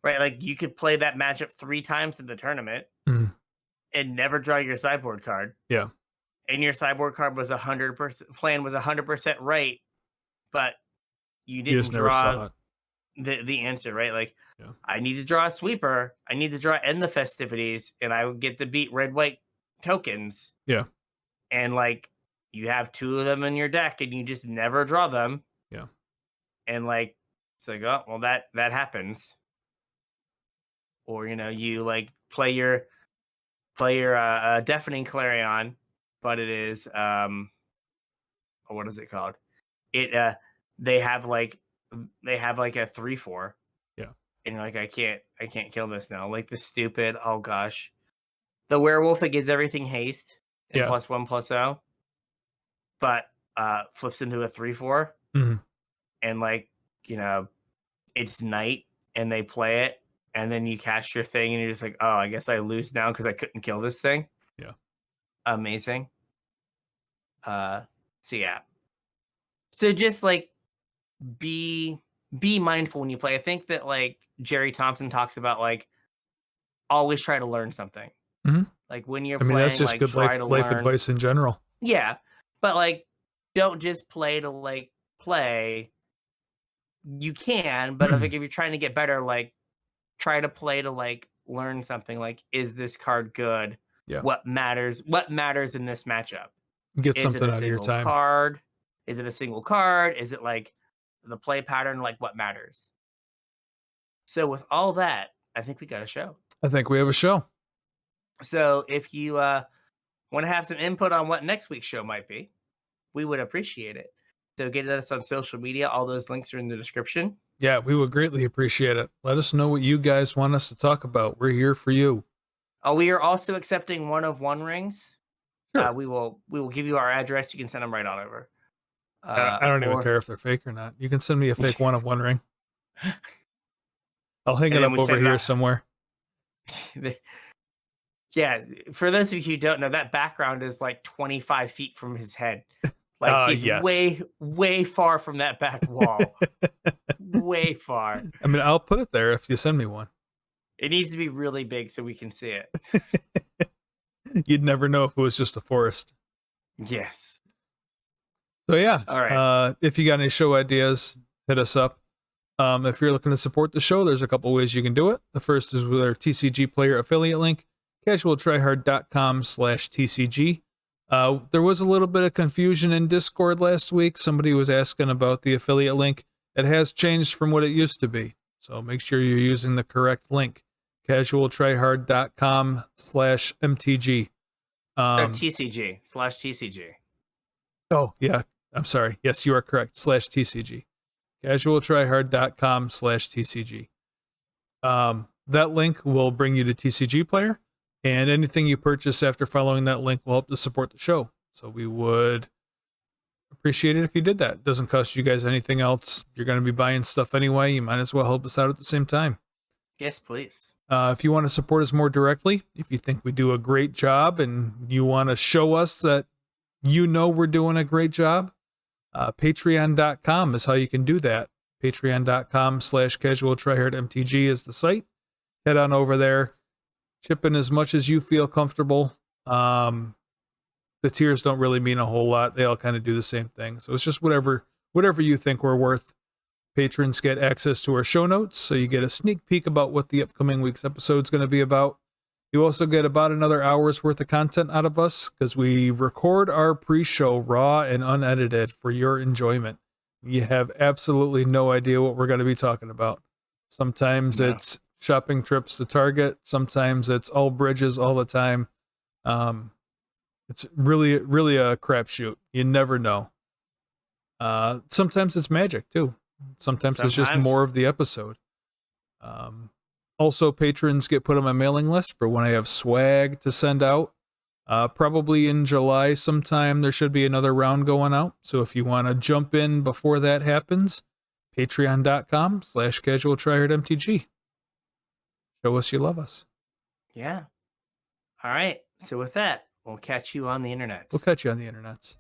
right? Like you could play that matchup 3 times in the tournament and never draw your sideboard card. Yeah. And your sideboard card was 100% plan was 100% right, but you didn't draw the answer, right? Like I need to draw a sweeper, I need to draw end the festivities, and I would get to beat red-white tokens. Yeah. And like you have 2 of them in your deck and you just never draw them. Yeah. And like it's like, oh well that happens. Or you like play your deafening clarion, but it is what is it called? It they have like a 3/4. Yeah. And you're like, I can't kill this now. Like the stupid, oh gosh. The werewolf that gives everything haste and +1/+0, but flips into a 3/4. And like, it's night and they play it, and then you cast your thing and you're just like, oh, I guess I lose now because I couldn't kill this thing. Yeah. Amazing. So yeah. So just like be mindful when you play. I think that like Jerry Thompson talks about like always try to learn something. Like when you're playing, that's just like, good life advice in general. Yeah. But like don't just play to like play. You can, but if you're trying to get better, like try to play to like learn something. Like, is this card good? Yeah. What matters in this matchup? Get something out of your time. Card? Is it a single card? Is it like the play pattern? Like what matters? So with all that, I think we got a show. I think we have a show. So if you want to have some input on what next week's show might be, we would appreciate it. So get us on social media. All those links are in the description. Yeah, we would greatly appreciate it. Let us know what you guys want us to talk about. We're here for you. We are also accepting 1 of 1 rings. Sure. We will give you our address. You can send them right on over. I don't even care if they're fake or not. You can send me a fake 1 of 1 ring. I'll hang it up over here somewhere. Yeah, for those of you who don't know, that background is like 25 feet from his head. Like he's way far from that back wall. Way far. I mean, I'll put it there if you send me one. It needs to be really big so we can see it. You'd never know if it was just a forest. Yes. So yeah, All right. If you got any show ideas, hit us up. If you're looking to support the show, there's a couple ways you can do it. The first is with our TCG player affiliate link, CasualTryHard.com/TCG. There was a little bit of confusion in Discord last week. Somebody was asking about the affiliate link. It has changed from what it used to be. So make sure you're using the correct link, CasualTryHard.com/MTG. TCG/TCG. Oh, yeah. I'm sorry. Yes, you are correct. /TCG. CasualTryHard.com/TCG. That link will bring you to TCG Player, and anything you purchase after following that link will help to support the show. So we would appreciate it if you did that. It doesn't cost you guys anything else. You're going to be buying stuff anyway. You might as well help us out at the same time. Yes, please. If you want to support us more directly, if you think we do a great job and you want to show us that we're doing a great job, Patreon.com is how you can do that. Patreon.com/CasualTryHardMTG is the site. Head on over there. Chip in as much as you feel comfortable. The tiers don't really mean a whole lot. They all kind of do the same thing. So it's just whatever you think we're worth. Patrons get access to our show notes, so you get a sneak peek about what the upcoming week's episode is going to be about. You also get about another hour's worth of content out of us because we record our pre-show raw and unedited for your enjoyment. You have absolutely no idea what we're going to be talking about. Sometimes it's shopping trips to Target. Sometimes it's all bridges all the time. It's really, really a crapshoot. You never know. Sometimes it's magic too. Sometimes it's just more of the episode. Also, patrons get put on my mailing list for when I have swag to send out. Probably in July sometime, there should be another round going out. So if you want to jump in before that happens, patreon.com/CasualTryHardMTG. Show us you love us. Yeah. All right. So with that, we'll catch you on the internet. We'll catch you on the internets.